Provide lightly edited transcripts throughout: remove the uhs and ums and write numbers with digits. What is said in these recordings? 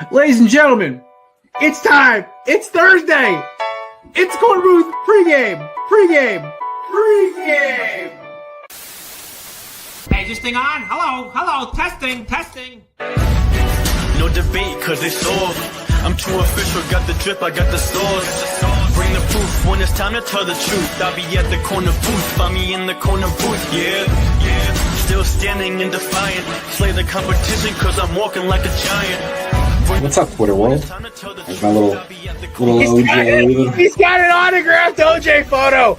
Ladies and gentlemen, it's time. It's Thursday. It's Korner Booth Pregame. Hey, is this thing on? Hello, testing. No debate, cause it's all. I'm too official, got the drip, I got the sauce. Bring the proof when it's time to tell the truth. I'll be at the corner booth, find me in the corner booth, yeah. Still standing and defiant. Slay the competition, cause I'm walking like a giant. What's up, Twitter world? There's my little OJ. He's got an autographed OJ photo.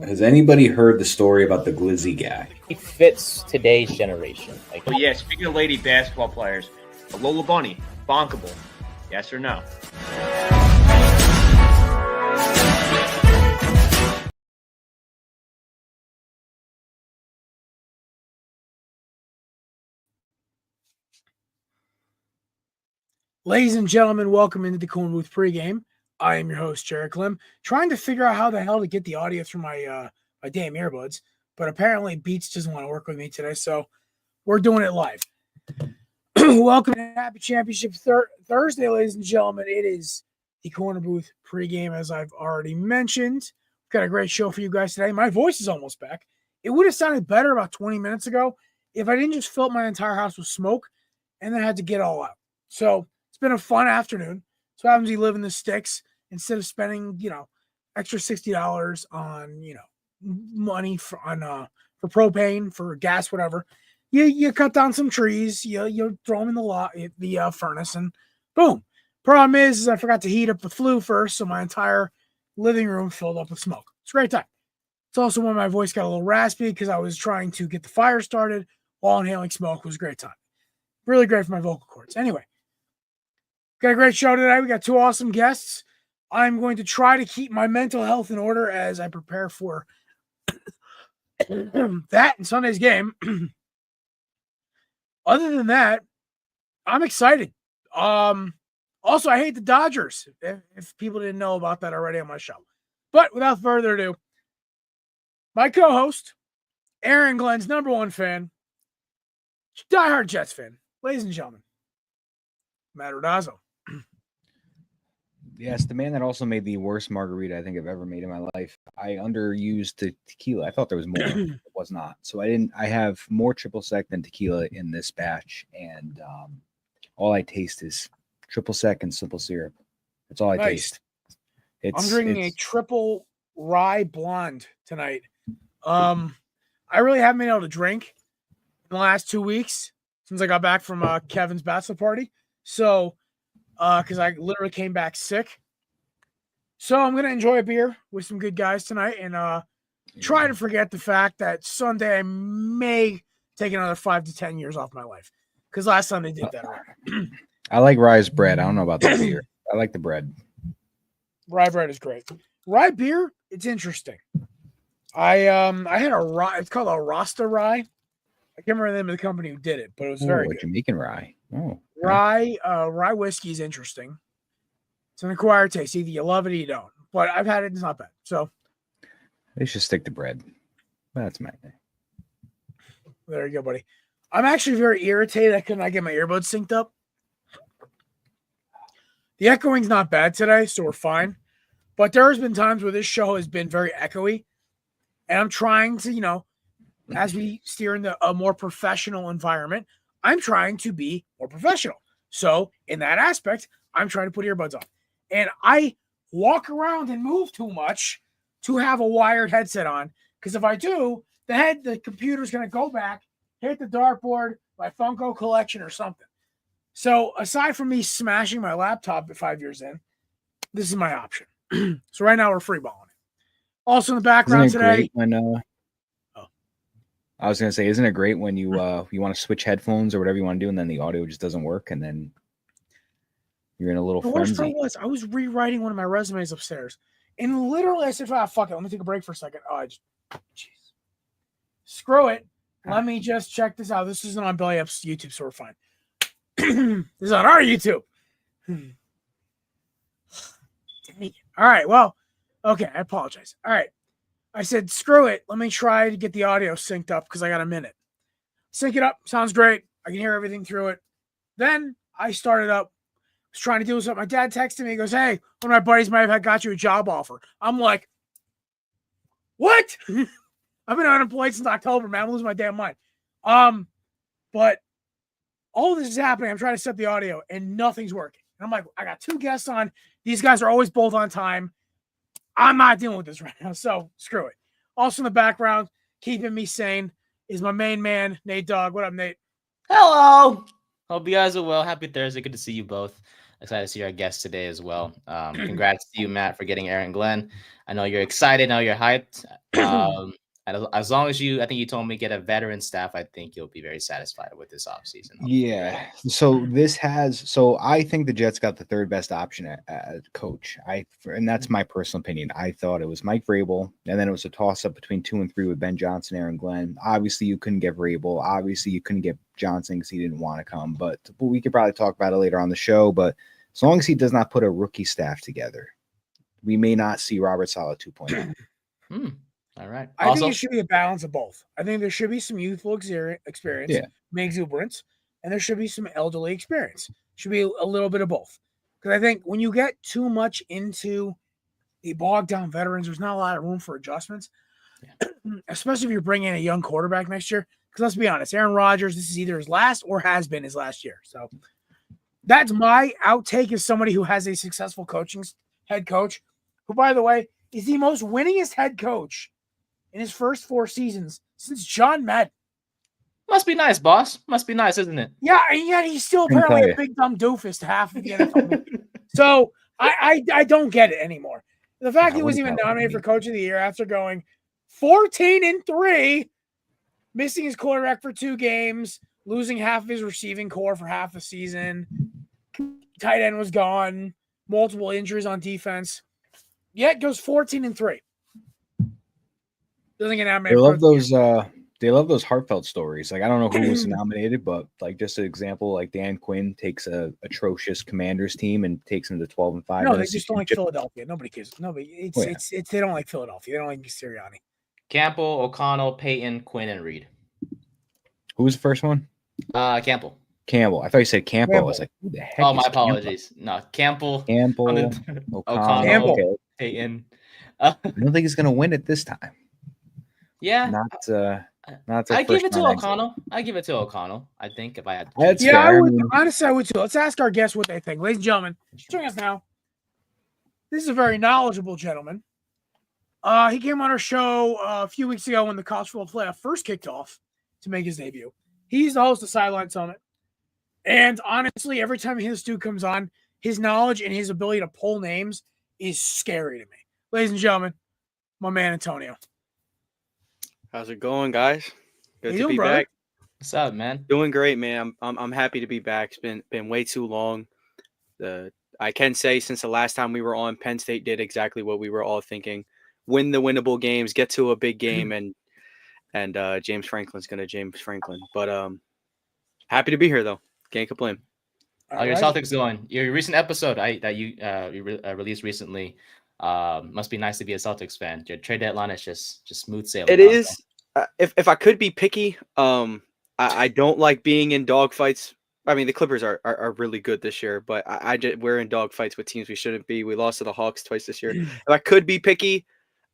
Has anybody heard the story about the Glizzy guy? He fits today's generation. Oh yeah, speaking of lady basketball players, Lola Bunny, bonkable. Yes or no? Ladies and gentlemen, welcome into the Korner Booth Pregame. I am your host, Jared Clem, trying to figure out how the hell to get the audio through my damn earbuds, but apparently Beats doesn't want to work with me today, so we're doing it live. Welcome to Happy Championship Thursday, ladies and gentlemen. It is the Korner Booth Pregame, as I've already mentioned. We've got a great show for you guys today. My voice is almost back. It would have sounded better about 20 minutes ago if I didn't just fill up my entire house with smoke and then had to get all out. So it's been a fun afternoon. So what happens when you live in the sticks? Instead of spending, extra $60 on, money for propane, for gas, whatever, you cut down some trees, you throw them in the furnace, and boom. Problem is I forgot to heat up the flue first, so my entire living room filled up with smoke. It's a great time. It's also when my voice got a little raspy because I was trying to get the fire started while inhaling smoke. It was a great time. Really great for my vocal cords. Anyway, got a great show today. We got two awesome guests. I'm going to try to keep my mental health in order as I prepare for that and Sunday's game. Other than that, I'm excited. Also, I hate the Dodgers, if people didn't know about that already on my show. But without further ado, my co-host, Aaron Glenn's number one fan, diehard Jets fan, ladies and gentlemen, Matt Rodazzo. Yes, the man that also made the worst margarita I think I've ever made in my life. I underused the tequila. I thought there was more. It was not. So I have more triple sec than tequila in this batch, and all I taste is triple sec and simple syrup. That's all I taste. I'm drinking a triple rye blonde tonight. I really haven't been able to drink in the last 2 weeks since I got back from Kevin's bachelor party. So because I literally came back sick. So I'm going to enjoy a beer with some good guys tonight and try to forget the fact that Sunday I may take another 5 to 10 years off my life. Because last Sunday did that already. I like rye's bread. I don't know about the beer. I like the bread. Rye bread is great. Rye beer, it's interesting. I had a rye. It's called a Rasta rye. I can't remember the name of the company who did it, but it was very good. Jamaican rye. Oh, rye whiskey is interesting. It's an acquired taste. Either you love it or you don't. But I've had it. It's not bad. So they should stick to bread. That's my thing. There you go, buddy. I'm actually very irritated. I could not get my earbuds synced up. The echoing's not bad today, so we're fine. But there has been times where this show has been very echoey. And I'm trying to, as we steer into a more professional environment, I'm trying to be more professional. So in that aspect, I'm trying to put earbuds on. And I walk around and move too much to have a wired headset on. Because if I do, the computer's going to go back, hit the dartboard, my Funko collection or something. So aside from me smashing my laptop at 5 years in, this is my option. So right now we're freeballing it. Also in the background today. I was going to say, isn't it great when you want to switch headphones or whatever you want to do, and then the audio just doesn't work, and then you're in a little frenzy. The worst part was I was rewriting one of my resumes upstairs, and literally I said, fuck it, let me take a break for a second. Jeez. Screw it. Let me just check this out. This isn't on Belly Up's YouTube, so we're fine. This is on our YouTube. All right, well, okay, I apologize. All right. I said, screw it. Let me try to get the audio synced up because I got a minute. Sync it up. Sounds great. I can hear everything through it. Then I started up was trying to do something. My dad texted me. He goes, hey, one of my buddies might have got you a job offer. I'm like, what? I've been unemployed since October, man. I'm losing my damn mind. But all this is happening. I'm trying to set the audio, and nothing's working. And I'm like, I got 2 guests on. These guys are always both on time. I'm not dealing with this right now, so screw it. Also in the background, keeping me sane, is my main man, Nate Dogg. What up, Nate? Hello. Hope you guys are well. Happy Thursday. Good to see you both. Excited to see our guest today as well. Congrats to you, Matt, for getting Aaron Glenn. I know you're excited. I know you're hyped. As long as I think you told me get a veteran staff, I think you'll be very satisfied with this offseason. Yeah. So I think the Jets got the 3rd best option at coach. And that's my personal opinion. I thought it was Mike Vrabel, and then it was a toss up between 2 and 3 with Ben Johnson, Aaron Glenn. Obviously, you couldn't get Vrabel. Obviously, you couldn't get Johnson because he didn't want to come. But we could probably talk about it later on the show. But as long as he does not put a rookie staff together, we may not see Robert Saleh 2.0. All right. I think it should be a balance of both. I think there should be some youthful experience, exuberance, and there should be some elderly experience. Should be a little bit of both. Because I think when you get too much into the bogged down veterans, there's not a lot of room for adjustments, especially if you're bringing in a young quarterback next year. Because let's be honest, Aaron Rodgers, this is either his last or has been his last year. So that's my outtake as somebody who has a successful head coach, who, by the way, is the most winningest head coach in his first 4 seasons since John Madden. Must be nice, boss. Must be nice, isn't it? Yeah, and yet he's still apparently a big dumb doofus to half of the NFL. So I don't get it anymore. The fact he was even nominated for Coach of the Year after going 14-3, missing his quarterback for 2 games, losing half of his receiving core for half the season. Tight end was gone, multiple injuries on defense. Yet goes 14-3. Doesn't get nominated. They love those heartfelt stories. Like, I don't know who was nominated, but like, just an example, like Dan Quinn takes a atrocious Commanders team and takes them to 12-5. No, they just don't like Philadelphia. Nobody cares. Nobody. It's they don't like Philadelphia. They don't like Sirianni. Campbell, O'Connell, Peyton, Quinn, and Reed. Who was the first one? Campbell. I thought you said Campbell. I was like, who the heck? Oh, my apologies. No, Campbell, O'Connell, okay. Peyton. I don't think he's gonna win it this time. Yeah, I give it to O'Connell. I give it to O'Connell. I think if I had. Honestly, I would too. Let's ask our guests what they think, ladies and gentlemen. Joining us now. This is a very knowledgeable gentleman. He came on our show a few weeks ago when the college football playoff first kicked off to make his debut. He's the host of Sideline Summit, and honestly, every time this dude comes on, his knowledge and his ability to pull names is scary to me. Ladies and gentlemen, my man Antonio. How's it going, guys? Good to be brother? back. What's up, man? Doing great, man. I'm happy to be back. It's been way too long. I can say since the last time we were on, Penn State did exactly what we were all thinking: win the winnable games, get to a big game, and James Franklin's gonna James Franklin. But happy to be here though. Can't complain. How your Celtics going? Your recent episode that you released recently. Must be nice to be a Celtics fan. Your trade deadline is just smooth sailing. It is. If I could be picky, I don't like being in dogfights. I mean, the Clippers are really good this year, but we're in dogfights with teams we shouldn't be. We lost to the Hawks twice this year. If I could be picky,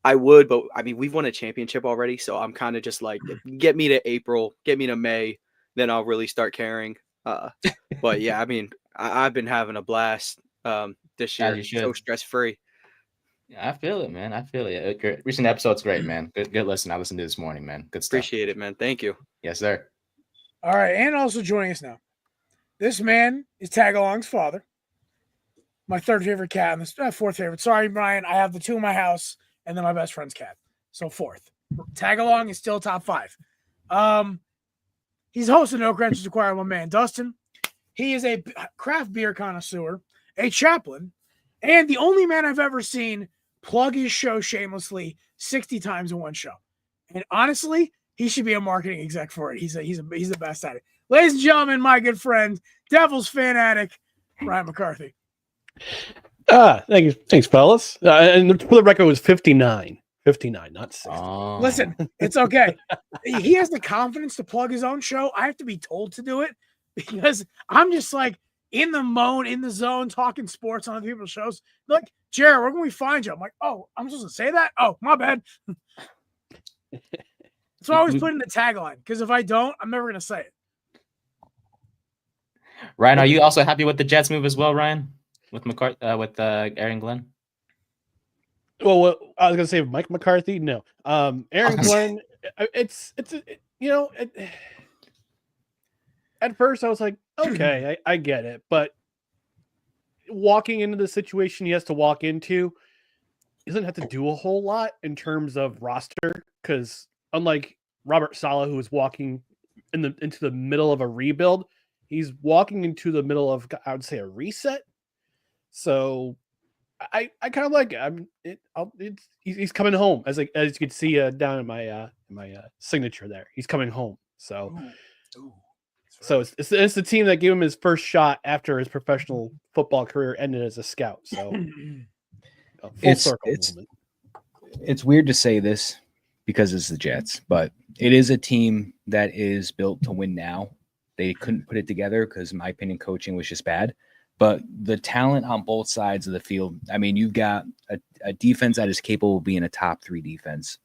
I would, but I mean, we've won a championship already, so I'm kind of just like, get me to April, get me to May, then I'll really start caring. But yeah, I mean, I've been having a blast this year, so stress free. Yeah, I feel it, man. I feel it. Your recent episode's great, man. Good listen. I listened to this morning, man. Good stuff. Appreciate it, man. Thank you. Yes, sir. All right, and also joining us now, this man is Tagalong's father. My 3rd favorite cat, and the 4th favorite. Sorry, Brian. I have the 2 in my house, and then my best friend's cat. So 4th. Tagalong is still top 5. He's host of No Credentials Required, my man, Dustin. He is a craft beer connoisseur, a chaplain, and the only man I've ever seen plug his show shamelessly 60 times in one show. And honestly, he should be a marketing exec for it. He's the best at it. Ladies and gentlemen, my good friend, Devils fanatic, Ryan McCarthy. Thanks, fellas. And for the record, it was 59. 59, not 60. Listen, it's okay. He has the confidence to plug his own show. I have to be told to do it because I'm just like, in the zone, talking sports on other people's shows. They're like, Jared, where can we find you? I'm like, oh, I'm supposed to say that? Oh, my bad. So I always put in the tagline because if I don't, I'm never gonna say it. Ryan, are you also happy with the Jets move as well, Ryan? With McCarthy, with Aaron Glenn? Well, I was gonna say Mike McCarthy. No, Aaron Glenn. At first I was like, okay, I get it, but walking into the situation he has to walk into, he doesn't have to do a whole lot in terms of roster because unlike Robert Saleh, who is walking into the middle of a rebuild, he's walking into the middle of, I would say, a reset. So I kind of like it. He's coming home, as you can see down in my signature there. He's coming home. So so it's the team that gave him his first shot after his professional football career ended as a scout. So full circle moment. It's weird to say this because it's the Jets, but it is a team that is built to win now. They couldn't put it together because, in my opinion, coaching was just bad. But the talent on both sides of the field, I mean, you've got a defense that is capable of being a top 3 defense.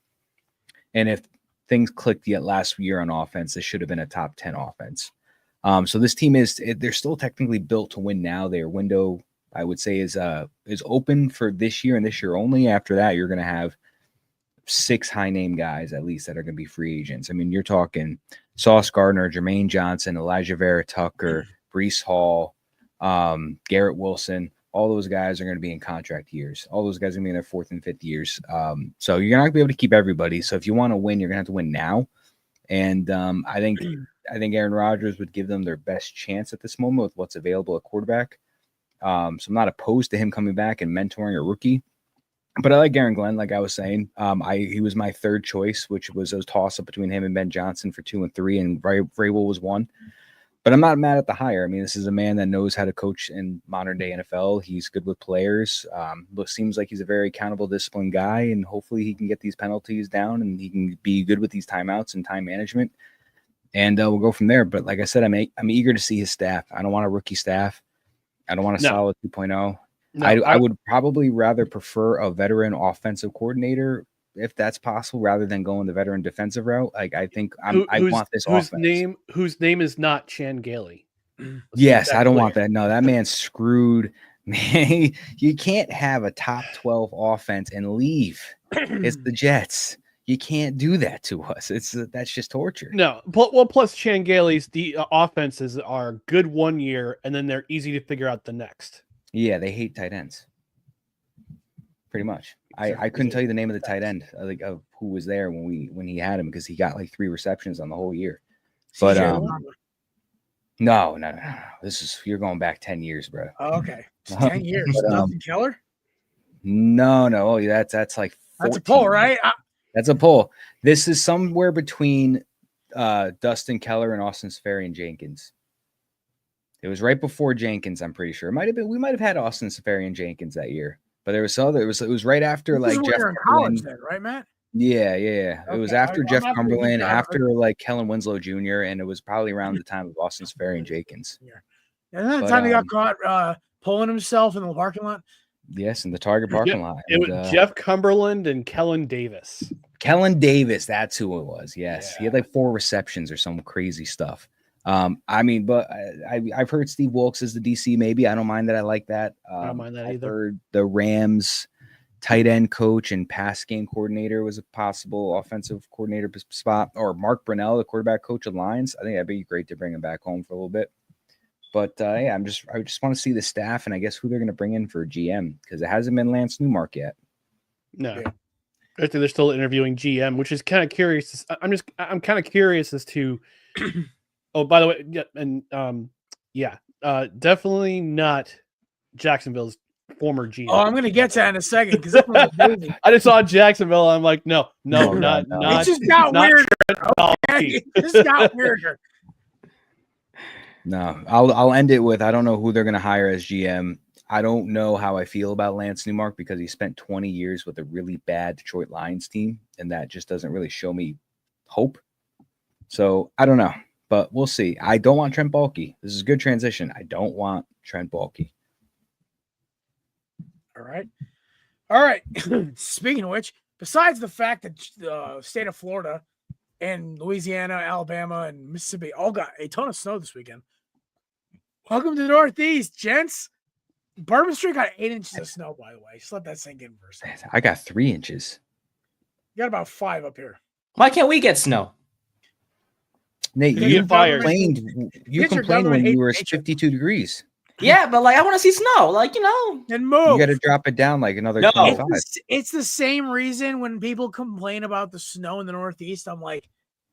And if things clicked yet last year on offense, this should have been a top 10 offense. So this team they're still technically built to win now. Their window, I would say, is open for this year and this year only. After that, you're going to have 6 high-name guys at least that are going to be free agents. I mean, you're talking Sauce Gardner, Jermaine Johnson, Elijah Vera Tucker, Breece Hall, Garrett Wilson. All those guys are going to be in contract years. All those guys are going to be in their 4th and 5th years. So you're not going to be able to keep everybody. So if you want to win, you're going to have to win now. And I think Aaron Rodgers would give them their best chance at this moment with what's available at quarterback. So I'm not opposed to him coming back and mentoring a rookie. But I like Aaron Glenn, like I was saying. He was my 3rd choice, which was a toss-up between him and Ben Johnson for 2 and 3, and Vrabel was 1. But I'm not mad at the hire. I mean, this is a man that knows how to coach in modern-day NFL. He's good with players. Seems like he's a very accountable, disciplined guy, and hopefully he can get these penalties down and he can be good with these timeouts and time management. And we'll go from there. But like I said, I'm eager to see his staff. I don't want a rookie staff. I don't want a solid 2.0. No, I would probably rather prefer a veteran offensive coordinator if that's possible, rather than going the veteran defensive route. Like I think I want this offense. Whose name is not Chan Gailey. Yes, I don't want that. No, that man's screwed. Man, you can't have a top 12 offense and leave. It's the Jets. You can't do that to us. That's just torture. No, well, plus Chan Gailey's offenses are good 1 year and then they're easy to figure out the next. Yeah, they hate tight ends. Pretty much. I couldn't tell you the name of the tight end of who was there when he had him because he got like 3 receptions on the whole year. But no. You're going back 10 years, bro. Oh, okay. 10 years. Dustin Keller? No. Oh, that's like 14. That's a pull, right? That's a pull. This is somewhere between Dustin Keller and Austin Seferian-Jenkins. It was right before Jenkins, I'm pretty sure. We might have had Austin Seferian-Jenkins that year. But there was it was right after like Jeff Cumberland, then, right, Matt? Yeah. Okay. It was after Jeff Cumberland, after like Kellen Winslow Jr., and it was probably around the time of Austin Seferian-Jenkins. Yeah. And then the time he got caught pulling himself in the parking lot. Yes, in the Target parking lot. It was Jeff Cumberland and Kellen Davis. Kellen Davis, that's who it was. Yes. Yeah. He had like 4 receptions or some crazy stuff. But I've heard Steve Wilkes is the DC. Maybe I don't mind that. I like that. I don't mind that either. Heard the Rams tight end coach and pass game coordinator was a possible offensive coordinator spot, or Mark Brunell, the quarterback coach of Lions. I think that'd be great to bring him back home for a little bit. But I just want to see the staff and I guess who they're going to bring in for GM because it hasn't been Lance Newmark yet. No. Yeah. I think they're still interviewing GM, which is kind of curious. I'm kind of curious as to. Oh, by the way, definitely not Jacksonville's former GM. Oh, I'm going to get to that in a second because I just saw Jacksonville. I'm like, no, not. It just got weirder. Okay? It just got weirder. No, I'll end it with I don't know who they're going to hire as GM. I don't know how I feel about Lance Newmark because he spent 20 years with a really bad Detroit Lions team, and that just doesn't really show me hope. So I don't know. But we'll see. I don't want Trent Baalke. This is a good transition. I don't want Trent Baalke. All right. All right. Speaking of which, besides the fact that the state of Florida and Louisiana, Alabama, and Mississippi all got a ton of snow this weekend. Welcome to the Northeast, gents. Bourbon Street got 8 inches of snow, by the way. Just let that sink in for a second. I got 3 inches. You got about 5 up here. Why can't we get snow? Nate, You you get fired. complained. You Get your complained when government you hate were nature. 52 degrees. Yeah, but like I want to see snow. Like, you know. And move. You got to drop it down like another No. 25. It's the same reason when people complain about the snow in the Northeast. I'm like,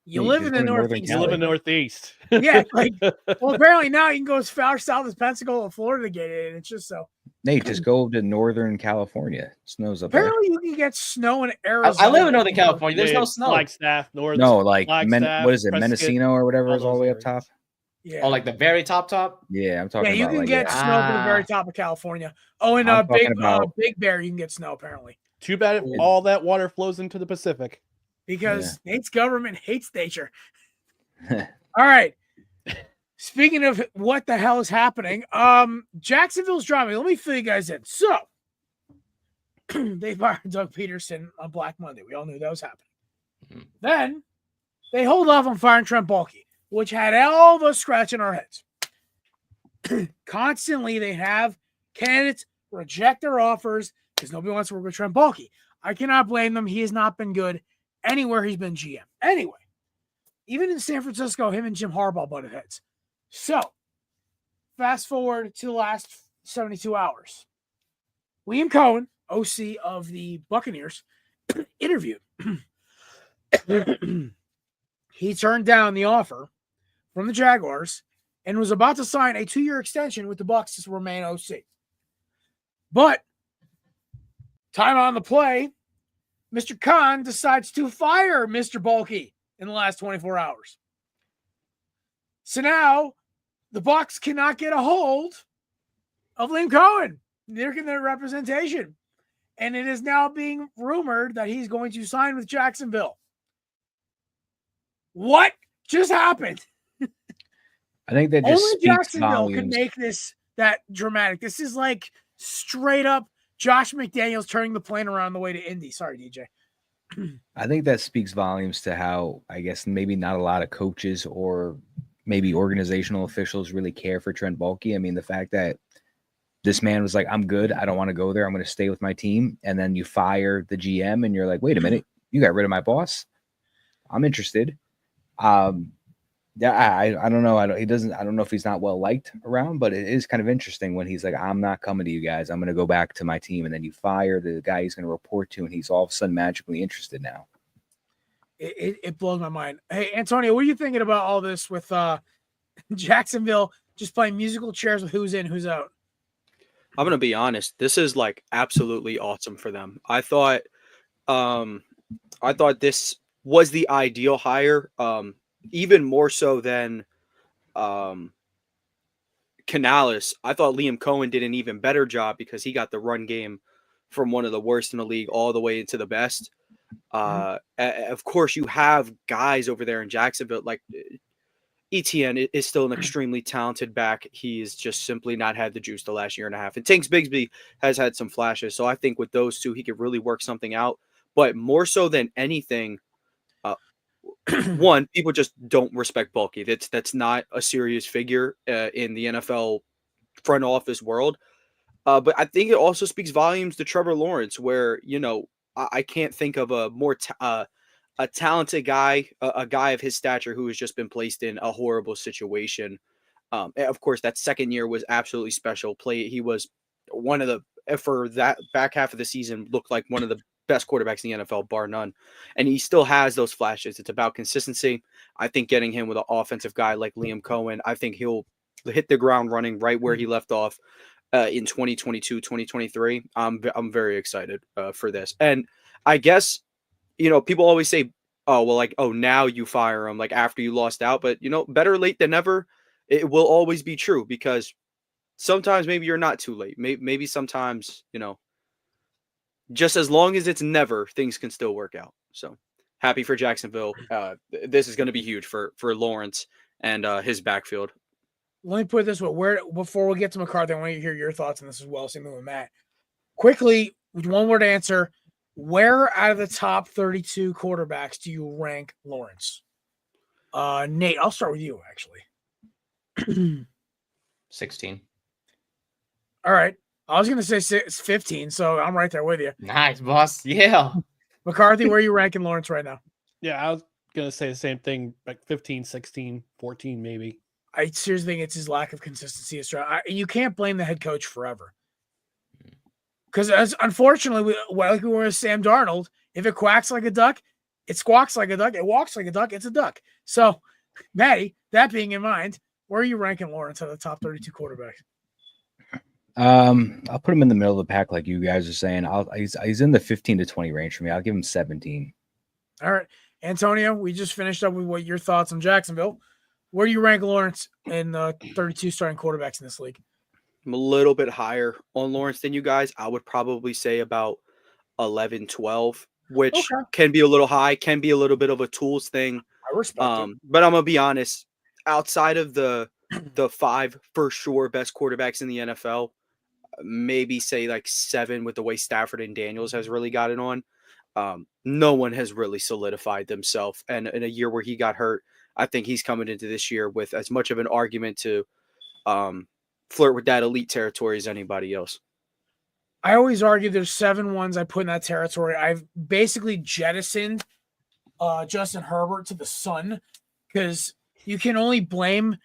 you Yeah, live just in the go to Northern Northeast. You live in Northeast. Yeah, like, well, apparently now you can go as far south as Pensacola, Florida to get it. And it's just so. Nate, just go to Northern California. It snows up there. Apparently you can get snow in Arizona. I live in Northern California. There's no snow. Flagstaff, North. No, like Flagstaff, what is it, Prescott, Mendocino or whatever all is all the way up those top? Yeah. Oh, like the very top. Yeah, I'm Yeah, talking you about can like get snow from the very top of California. Oh, and I'm talking about- Big Bear, you can get snow apparently Too bad if all that water flows into the Pacific. because Nate's government hates nature. All right. Speaking of what the hell is happening, Jacksonville's driving. Let me fill you guys in. So they fired Doug Peterson on Black Monday. We all knew that was happening. Then they hold off on firing Trent Baalke, which had all of us scratching our heads. Constantly, they have candidates reject their offers because nobody wants to work with Trent Baalke. I cannot blame them. He has not been good anywhere he's been GM. Anyway, even in San Francisco, him and Jim Harbaugh butted heads. So, fast forward to the last 72 hours. Liam Cohen, OC of the Buccaneers, interviewed. He turned down the offer from the Jaguars and was about to sign a 2-year extension with the Bucs to remain OC. But time on the play, Mr. Khan decides to fire Mr. Baalke in the last 24 hours. So now the Bucs cannot get a hold of Liam Cohen. Neither can their representation. And it is now being rumored that he's going to sign with Jacksonville. What just happened? I think that just Only speaks Jacksonville could volumes. make this that dramatic. This is like straight up Josh McDaniels turning the plane around the way to Indy. Sorry, DJ. I think that speaks volumes to how, I guess, maybe not a lot of coaches or maybe organizational officials really care for Trent Baalke. I mean, the fact that this man was like, I'm good. I don't want to go there. I'm going to stay with my team. And then you fire the GM and you're like, wait a minute, you got rid of my boss. I'm interested. Yeah, I don't know. I don't know if he's not well liked around, but it is kind of interesting when he's like, I'm not coming to you guys. I'm going to go back to my team. And then you fire the guy he's going to report to, and he's all of a sudden magically interested now. It blows my mind. Hey, Antonio, what are you thinking about all this with Jacksonville just playing musical chairs with who's in, who's out? I'm gonna be honest. This is like absolutely awesome for them. I thought this was the ideal hire, even more so than Canales. I thought Liam Cohen did an even better job because he got the run game from one of the worst in the league all the way into the best. Of course, you have guys over there in Jacksonville like ETN is still an extremely talented back. He's just simply not had the juice the last year and a half. And Tanks Bigsby has had some flashes. So I think with those two, he could really work something out. But more so than anything, one, people just don't respect Baalke. That's not a serious figure in the NFL front office world. But I think it also speaks volumes to Trevor Lawrence, where, you know, I can't think of a more a talented guy, a guy of his stature who has just been placed in a horrible situation. Of course, that second year was absolutely special. He was one of the, for that back half of the season, looked like one of the best quarterbacks in the NFL, bar none. And he still has those flashes. It's about consistency. I think getting him with an offensive guy like Liam Cohen, I think he'll hit the ground running right where he left off in 2022, 2023. I'm very excited for this. And I guess, you know, people always say, oh, well, like, oh, now you fire him, like after you lost out. But, you know, better late than never. It will always be true because sometimes maybe you're not too late. Maybe sometimes, you know, just as long as it's never, things can still work out. So happy for Jacksonville. This is going to be huge for Lawrence and his backfield. Let me put it this way: before we get to McCarthy, I want to hear your thoughts on this as well. Same thing with Matt. Quickly, with one word answer: where out of the top 32 quarterbacks do you rank Lawrence? Nate, I'll start with you. Actually, 16. All right. I was going to say 15, so I'm right there with you. Nice, boss. Yeah. McCarthy, where are you ranking Lawrence right now? Yeah, I was going to say the same thing, like 15, 16, 14 maybe. I seriously think it's his lack of consistency. You can't blame the head coach forever. Because unfortunately, like we were with Sam Darnold, if it quacks like a duck, it squawks like a duck, it walks like a duck, it's a duck. So, Maddie, that being in mind, where are you ranking Lawrence out of the top 32 quarterbacks? I'll put him in the middle of the pack, like you guys are saying. He's in the 15 to 20 range for me. I'll give him 17. All right, Antonio, we just finished up with what your thoughts on Jacksonville. Where do you rank Lawrence in the 32 starting quarterbacks in this league? I'm a little bit higher on Lawrence than you guys. I would probably say about 11, 12, which can be a little high, can be a little bit of a tools thing. I respect it. But I'm gonna be honest. Outside of the 5 for sure best quarterbacks in the NFL, maybe say like 7 with the way Stafford and Daniels has really got it on. No one has really solidified themselves. And in a year where he got hurt, I think he's coming into this year with as much of an argument to flirt with that elite territory as anybody else. I always argue there's 7 ones I put in that territory. I've basically jettisoned Justin Herbert to the sun because you can only blame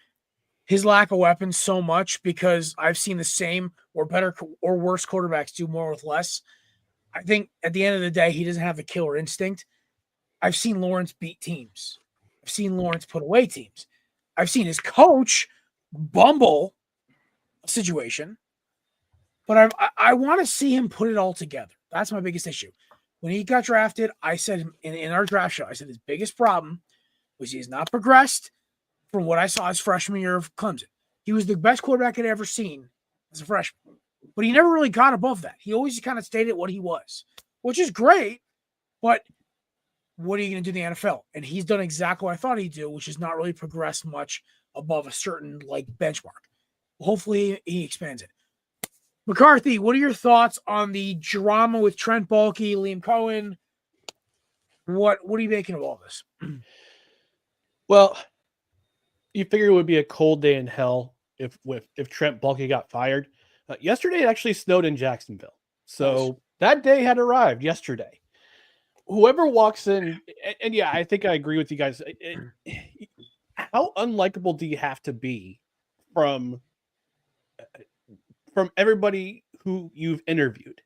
his lack of weapons so much because I've seen the same or better or worse quarterbacks do more with less. I think at the end of the day, he doesn't have the killer instinct. I've seen Lawrence beat teams. I've seen Lawrence put away teams. I've seen his coach bumble a situation, but I want to see him put it all together. That's my biggest issue. When he got drafted, I said in our draft show, I said his biggest problem was he's not progressed from what I saw his freshman year of Clemson. He was the best quarterback I'd ever seen as a freshman, but he never really got above that. He always kind of stayed at what he was, which is great, but what are you going to do in the NFL? And he's done exactly what I thought he'd do, which is not really progress much above a certain benchmark. Hopefully he expands it. McCarthy, what are your thoughts on the drama with Trent Baalke, Liam Cohen? What are you making of all this? Well, you figure it would be a cold day in hell if Trent Baalke got fired. Yesterday, it actually snowed in Jacksonville. So that day had arrived yesterday. Whoever walks in, and yeah, I think I agree with you guys. How unlikable do you have to be from everybody who you've interviewed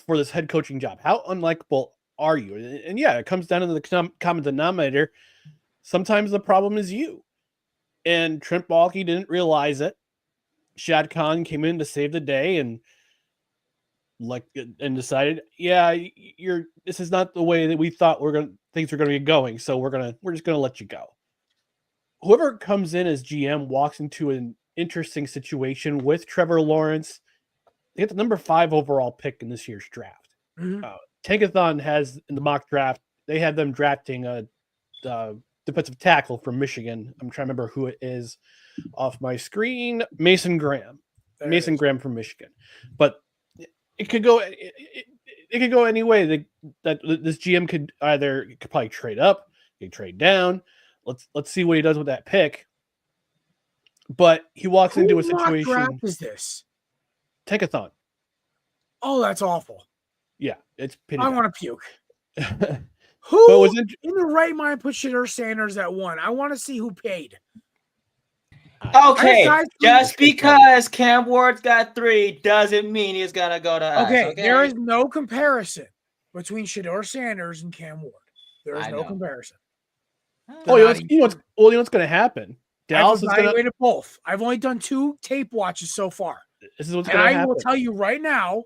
for this head coaching job? How unlikable are you? And yeah, it comes down to the common denominator. Sometimes the problem is you. And Trent Baalke didn't realize it. Shad Khan came in to save the day and decided, yeah, this is not the way that we thought things were going to be going. So we're just going to let you go. Whoever comes in as GM walks into an interesting situation with Trevor Lawrence. They get the number 5 overall pick in this year's draft. Mm-hmm. Tankathon has in the mock draft, they had them drafting a defensive tackle from Michigan. I'm trying to remember who it is off my screen. Mason Graham. Graham from Michigan. But it could go any way. That this GM could probably trade up, he could trade down. Let's see what he does with that pick. But he walks into a situation. What draft is this? Tankathon. Oh, that's awful. Yeah, it's I want to puke. Who was in the right mind put Shedeur Sanders at 1? I want to see who paid. Okay, just because Cam Ward's got 3 doesn't mean he's gonna go to us. Okay, there is no comparison between Shedeur Sanders and Cam Ward. There is no comparison. You know what's going to happen? Dallas I've evaluated both. I've only done 2 tape watches so far. This is what's going to happen. I will tell you right now,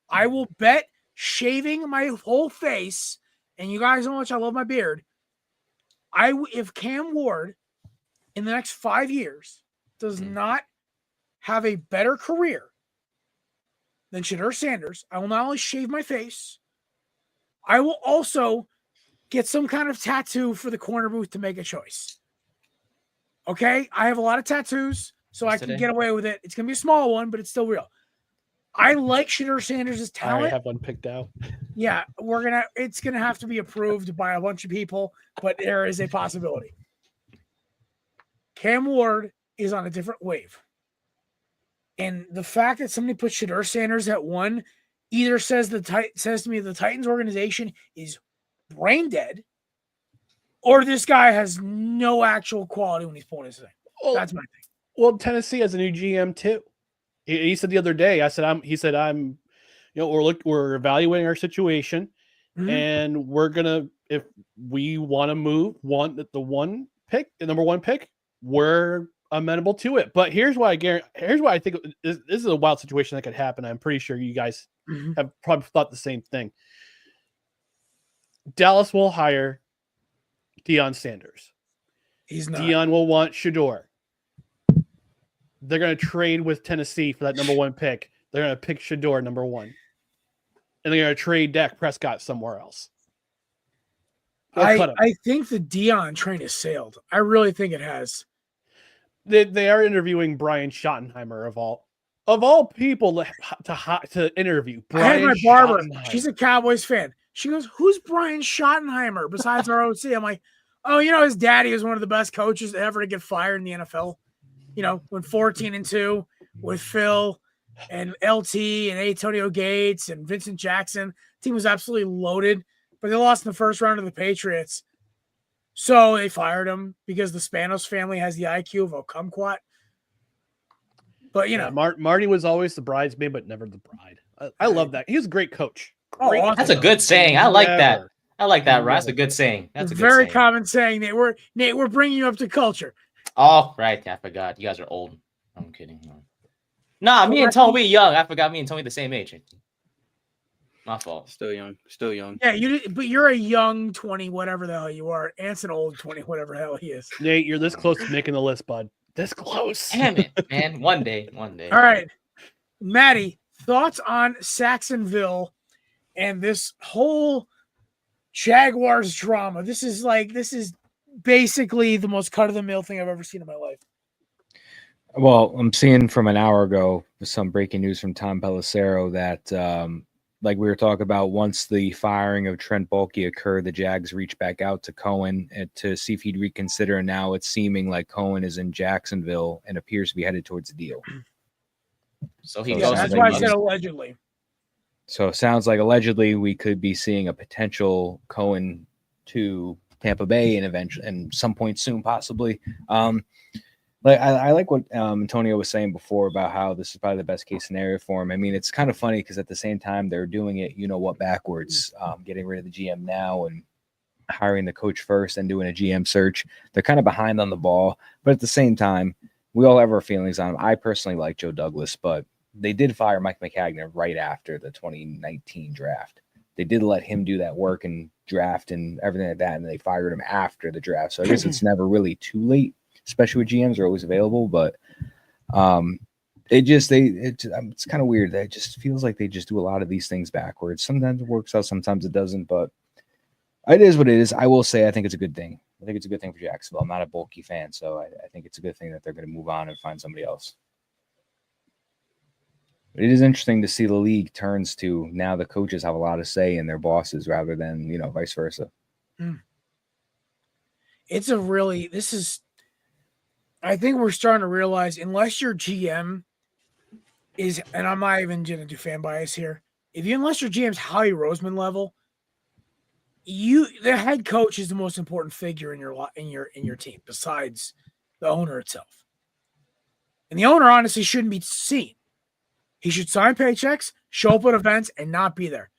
I will bet shaving my whole face, and you guys know how much I love my beard. If Cam Ward in the next 5 years does not have a better career than Shedeur Sanders, I will not only shave my face, I will also get some kind of tattoo for the corner booth to make a choice. Okay, I have a lot of tattoos, so I can Today? get away with it. It's gonna be a small one, but it's still real. I like Shedeur Sanders' I already talent. have one picked out. Yeah, it's gonna have to be approved by a bunch of people, but there is a possibility. Cam Ward is on a different wave. And the fact that somebody put Shedeur Sanders at 1 either says to me the Titans organization is brain dead, or this guy has no actual quality when he's pulling his thing. That's my thing. Well, Tennessee has a new GM too. He said the other day. He said I'm. We're evaluating our situation, and we're gonna, if we want to move the number one pick, we're amenable to it. But here's why I think this is a wild situation that could happen. I'm pretty sure you guys have probably thought the same thing. Dallas will hire Deion Sanders. He's not. Deion will want Shedeur. They're going to trade with Tennessee for that number 1 pick. They're going to pick Shedeur number 1. And they're going to trade Dak Prescott somewhere else. I think the Deion train has sailed. I really think it has. They are interviewing Brian Schottenheimer of all people to interview. I had my barber. She's a Cowboys fan. She goes, "Who's Brian Schottenheimer besides our OC?" I'm like, "Oh, his daddy was one of the best coaches ever to get fired in the NFL. When 14-2 with Phil and LT and Antonio Gates and Vincent Jackson, the team was absolutely loaded, but they lost in the first round of the Patriots. So they fired him because the Spanos family has the IQ of a kumquat. But, Marty was always the bridesmaid, but never the bride. I love that. He was a great coach. Awesome. That's a good saying. I like that. I like that, Ross. That's a good saying. That's a good very saying. common saying. Nate, we're bringing you up to culture. Oh, right. I forgot. You guys are old. I'm kidding. Nah, me and Tony young. I forgot me and Tony the same age. My fault. Still young. Yeah, but you're a young 20, whatever the hell you are. Ant's an old 20, whatever the hell he is. Nate, you're this close to making the list, bud. This close. Damn it, man. One day. All right. Maddie, thoughts on Saxonville and this whole Jaguars drama? This is basically the most cut-of-the-mill thing I've ever seen in my life. Well, I'm seeing from an hour ago some breaking news from Tom Pelissero that, like we were talking about, once the firing of Trent Baalke occurred, the Jags reached back out to Cohen to see if he'd reconsider. And now it's seeming like Cohen is in Jacksonville and appears to be headed towards the deal. So he goes. That's why I said allegedly. So it sounds like allegedly we could be seeing a potential Cohen to Tampa Bay and eventually, and some point soon, possibly. I like what Antonio was saying before about how this is probably the best case scenario for him. I mean, it's kind of funny because at the same time they're doing it, backwards, getting rid of the GM now and hiring the coach first and doing a GM search. They're kind of behind on the ball, but at the same time, we all have our feelings on him. I personally like Joe Douglas, but they did fire Mike McCagnon right after the 2019 draft. They did let him do that work and draft and everything like that, and they fired him after the draft. So I guess it's never really too late. Especially with GMs are always available, but it's kind of weird. It just feels like they just do a lot of these things backwards. Sometimes it works out, sometimes it doesn't, but it is what it is. I will say I think it's a good thing. I think it's a good thing for Jacksonville. I'm not a Baalke fan, so I think it's a good thing that they're going to move on and find somebody else. But it is interesting to see the league turns to now the coaches have a lot of say in their bosses rather than, vice versa. I think we're starting to realize, unless your GM is, and I'm not even going to do fan bias here, unless your GM's Howie Roseman level, the head coach is the most important figure in your team besides the owner itself. And the owner honestly shouldn't be seen. He should sign paychecks, show up at events, and not be there.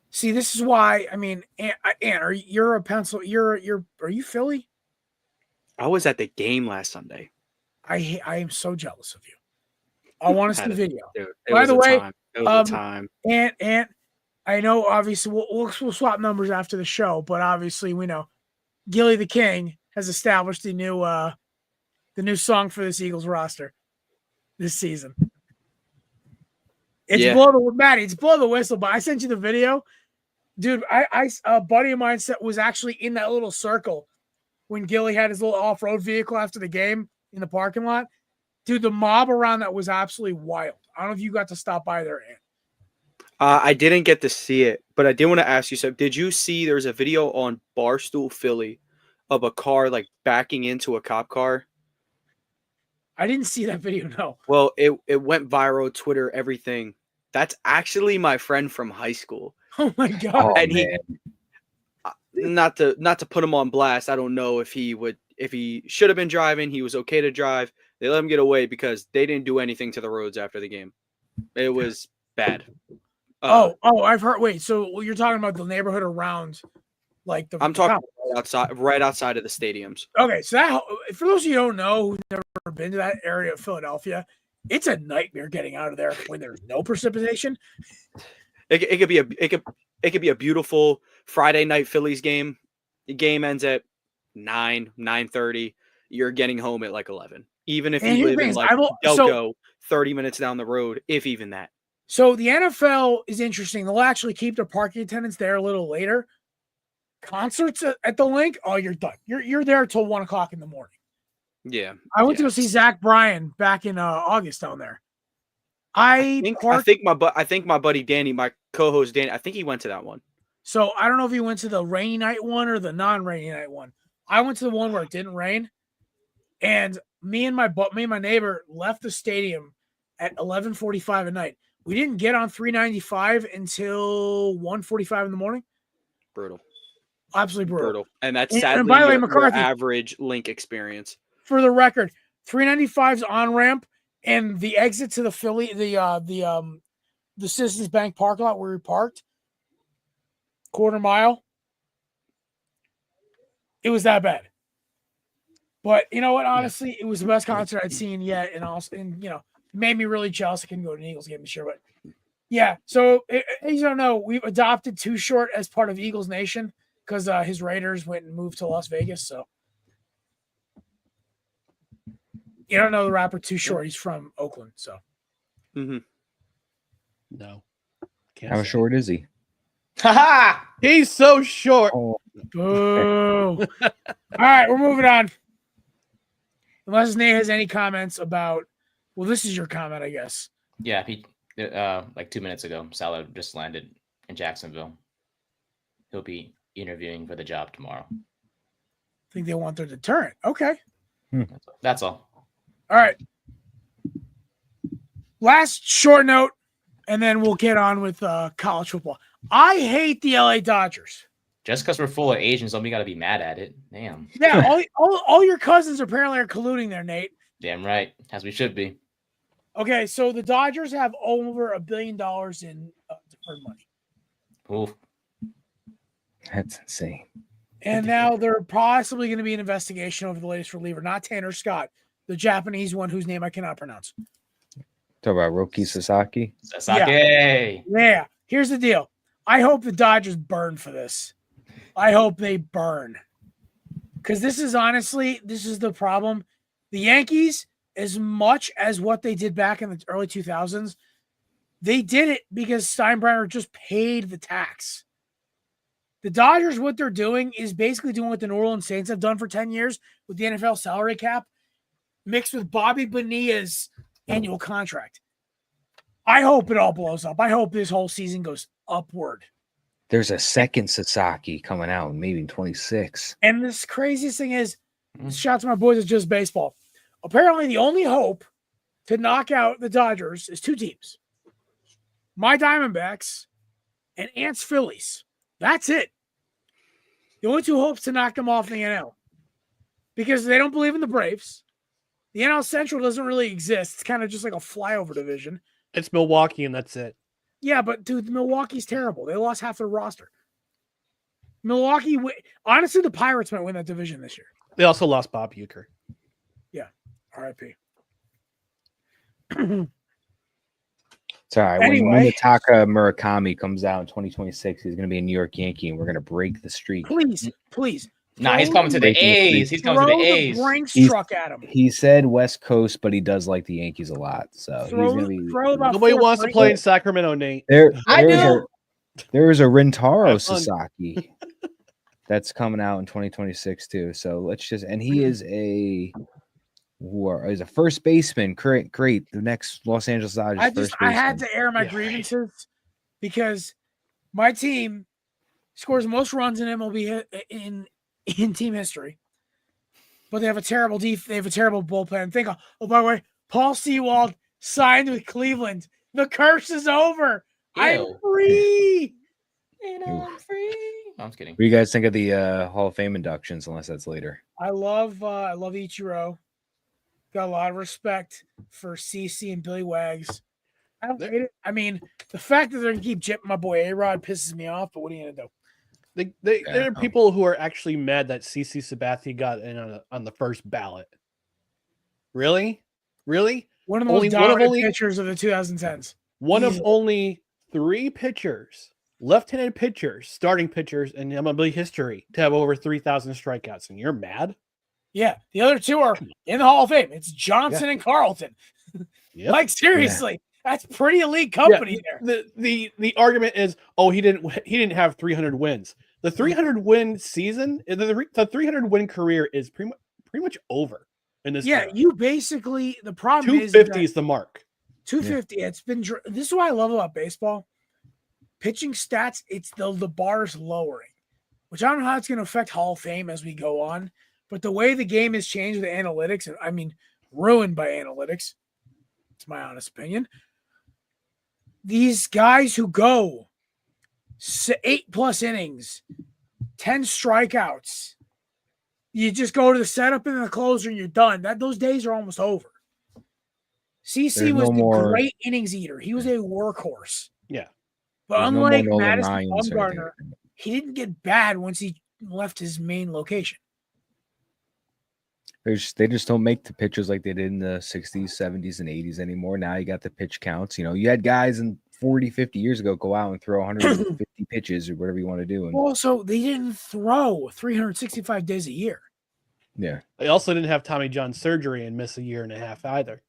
See, this is why. I mean, Ant, are you Philly? I was at the game last Sunday. I am so jealous of you. I want to see video. Dude, By the way, it was a time. Ant, I know obviously we'll swap numbers after the show, but obviously we know Gilly the King has established the new song for this Eagles roster this season. It's blow the whistle, but I sent you the video. Dude, a buddy of mine was actually in that little circle when Gilly had his little off-road vehicle after the game in the parking lot. Dude, the mob around that was absolutely wild. I don't know if you got to stop by there, Ant. I didn't get to see it, but I did want to ask you. So, did you see there's a video on Barstool Philly of a car like backing into a cop car? I didn't see that video, no. Well, it went viral, Twitter, everything. That's actually my friend from high school. Oh my god! And he, not to put him on blast. I don't know if he should have been driving. He was okay to drive. They let him get away because they didn't do anything to the roads after the game. It was bad. I've heard. Wait, so you're talking about the neighborhood around, like the? I'm talking right outside of the stadiums. Okay, so that for those of you who don't know who've never been to that area of Philadelphia, it's a nightmare getting out of there when there's no precipitation. It could be a beautiful Friday night Phillies game. The game ends at 9:30. You're getting home at like 11. Even if you live in like Delco, 30 minutes down the road, if even that. So the NFL is interesting. They'll actually keep their parking attendants there a little later. Concerts at the link, oh, you're done. You're there till 1 o'clock in the morning. Yeah. I went to go see Zach Bryan back in August down there. I think my buddy Danny, my co-host Danny, I think he went to that one. So I don't know if he went to the rainy night one or the non-rainy night one. I went to the one where it didn't rain, and me and my neighbor left the stadium at 11:45 at night. We didn't get on 395 until 1:45 in the morning. Brutal. Absolutely brutal. And that's sadly and by the way, your McCarthy, average link experience. For the record, 395's on ramp and the exit to the Philly, the Citizens Bank parking lot where we parked, quarter mile. It was that bad. But you know what? Honestly, it was the best concert I'd seen yet, and it made me really jealous. I couldn't go to an Eagles game this year, but yeah. So as you don't know, we've adopted Too Short as part of Eagles Nation because his Raiders went and moved to Las Vegas. So you don't know the rapper Too Short? He's from Oakland. So no, how short is he? Ha! He's so short. Oh. Boo. All right, we're moving on. Unless Nate has any comments about, well, this is your comment, I guess. Yeah, he like 2 minutes ago, Salah just landed in Jacksonville. He'll be interviewing for the job tomorrow. I think they want their deterrent. Okay. That's all. All right. Last short note, and then we'll get on with college football. I hate the LA Dodgers. Just because we're full of Asians, somebody got to be mad at it. Damn. Yeah, all your cousins apparently are colluding there, Nate. Damn right, as we should be. Okay, so the Dodgers have over $1 billion in deferred money. Oof. That's insane. And now there possibly going to be an investigation over the latest reliever, not Tanner Scott, the Japanese one whose name I cannot pronounce. Talk about Roki Sasaki. Yeah. Here's the deal. I hope the Dodgers burn for this. I hope they burn. Because this is the problem. The Yankees, as much as what they did back in the early 2000s, they did it because Steinbrenner just paid the tax. The Dodgers, what they're doing is basically doing what the New Orleans Saints have done for 10 years with the NFL salary cap, mixed with Bobby Bonilla's annual contract. I hope it all blows up. I hope this whole season goes upward. There's a second Sasaki coming out, maybe in 26. And this craziest thing is, shout out to my boys at Just Baseball. Apparently, the only hope to knock out the Dodgers is two teams. My Diamondbacks and Ants Phillies. That's it. The only two hopes to knock them off in the NL. Because they don't believe in the Braves. The NL Central doesn't really exist. It's kind of just like a flyover division. It's Milwaukee, and that's it. Yeah, but dude, Milwaukee's terrible. They lost half their roster. Milwaukee, honestly, the Pirates might win that division this year. They also lost Bob Uecker. Yeah, R.I.P. It's all right. Anyway. When Munetaka Murakami comes out in 2026, he's going to be a New York Yankee, and we're going to break the streak. Please. Nah, he's coming to the A's. He's coming to the A's. Brinks truck at him. He said West Coast, but he does like the Yankees a lot. So he's going to be. Nobody wants to play in Sacramento, Nate. There is a Rintaro Sasaki. that's coming out in 2026 too. So let's just, and he is he's a first baseman. Great. The next Los Angeles Dodgers first baseman. I had to air my grievances because my team scores the most runs in MLB in team history, but they have a terrible they have a terrible bullpen. Think, oh, by the way, Paul Sewald signed with Cleveland. The curse is over. Ew. I'm free. And I'm free. No, I'm just kidding. What do you guys think of the Hall of Fame inductions? Unless that's later. I love Ichiro. Got a lot of respect for CC and Billy Wags. I don't hate it. I mean, the fact that they're gonna keep jipping my boy A-Rod pisses me off. But what are you gonna do? There are people who are actually mad that CC Sabathia got in on the first ballot. Really? One of the most dominant pitchers of the 2010s. One of only 3 pitchers, left-handed pitchers, starting pitchers in MLB history to have over 3,000 strikeouts, and you're mad? Yeah, the other 2 are in the Hall of Fame. It's Johnson and Carlton. Yep. Like seriously, that's pretty elite company there. The argument is, oh, he didn't have 300 wins. The 300 win season, the 300 win career is pretty much over in this. Yeah, era. you basically the problem 250 is the mark. 250. Yeah. It's been. This is what I love about baseball. Pitching stats, it's the bar's lowering, which I don't know how it's going to affect Hall of Fame as we go on. But the way the game has changed with analytics, and I mean, ruined by analytics, it's my honest opinion. These guys who go 8+ innings, 10 strikeouts, you just go to the setup and the closer and you're done. Those days are almost over. CC was the great innings eater. He was a workhorse. Yeah. But unlike Madison Bumgarner, he didn't get bad once he left his main location. They just don't make the pitchers like they did in the 60s, 70s, and 80s anymore. Now you got the pitch counts. You had guys in 40, 50 years ago go out and throw 150 pitches or whatever you want to do. And also, they didn't throw 365 days a year. Yeah. They also didn't have Tommy John surgery and miss a year and a half either.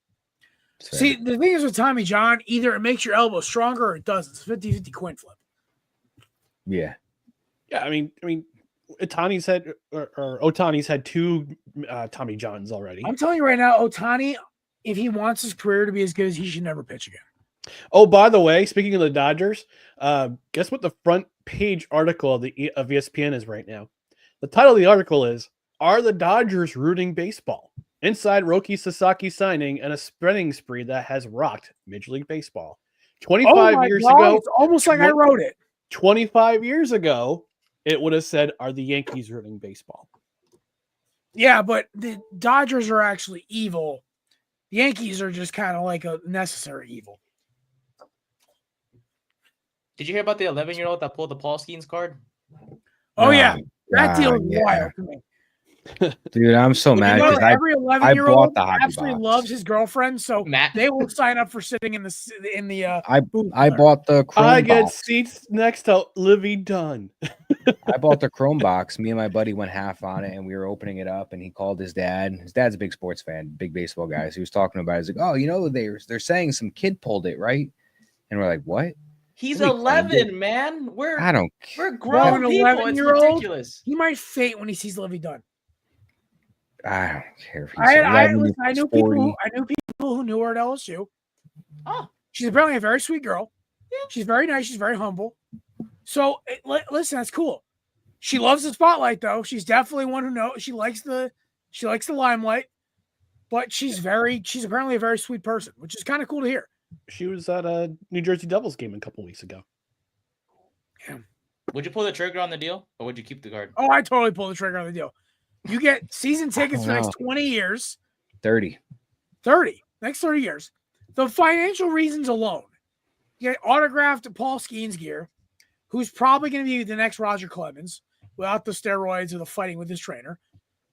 See, the thing is with Tommy John, either it makes your elbow stronger or it doesn't. It's 50-50 coin flip. Yeah. Yeah, I mean, Otani's had 2 Tommy Johns already. I'm telling you right now, Ohtani, if he wants his career to be as good as he should never pitch again. Oh, by the way, speaking of the Dodgers, guess what the front page article of ESPN is right now? The title of the article is, "Are the Dodgers Rooting Baseball? Inside Roki Sasaki signing and a spreading spree that has rocked Major League Baseball." 25 years ago, it's almost like I wrote it. 25 years ago, it would have said, "Are the Yankees rooting baseball?" Yeah, but the Dodgers are actually evil. The Yankees are just kind of like a necessary evil. Did you hear about the 11-year-old that pulled the Paul Skeens card? Oh, yeah. That deal is wild to me. Dude, I'm so mad because every 11-year-old absolutely box. loves his girlfriend, so they will sign up for sitting in the. I bought the Chrome I get box. seats next to Livy Dunn. I bought the Chrome box. Me and my buddy went half on it, and we were opening it up, and he called his dad. His dad's a big sports fan, big baseball guy. So he was talking about it. He's like, "Oh, they're saying some kid pulled it, right?" And we're like, "What?" He's 11, man. We're grown people. 11-year-old, it's ridiculous. He might faint when he sees Livy Dunn. I don't care if he's I knew people who knew her at LSU. Oh, she's apparently a very sweet girl. Yeah. She's very nice. She's very humble. So listen, that's cool. She loves the spotlight, though. She's definitely one who knows. She likes the limelight. But she's apparently a very sweet person, which is kind of cool to hear. She was at a New Jersey Devils game a couple weeks ago. Yeah. Would you pull the trigger on the deal, or would you keep the card? Oh, I totally pull the trigger on the deal. You get season tickets for the next 20 years. 30. Next 30 years. The financial reasons alone. You get autographed Paul Skeens gear, who's probably going to be the next Roger Clemens without the steroids or the fighting with his trainer.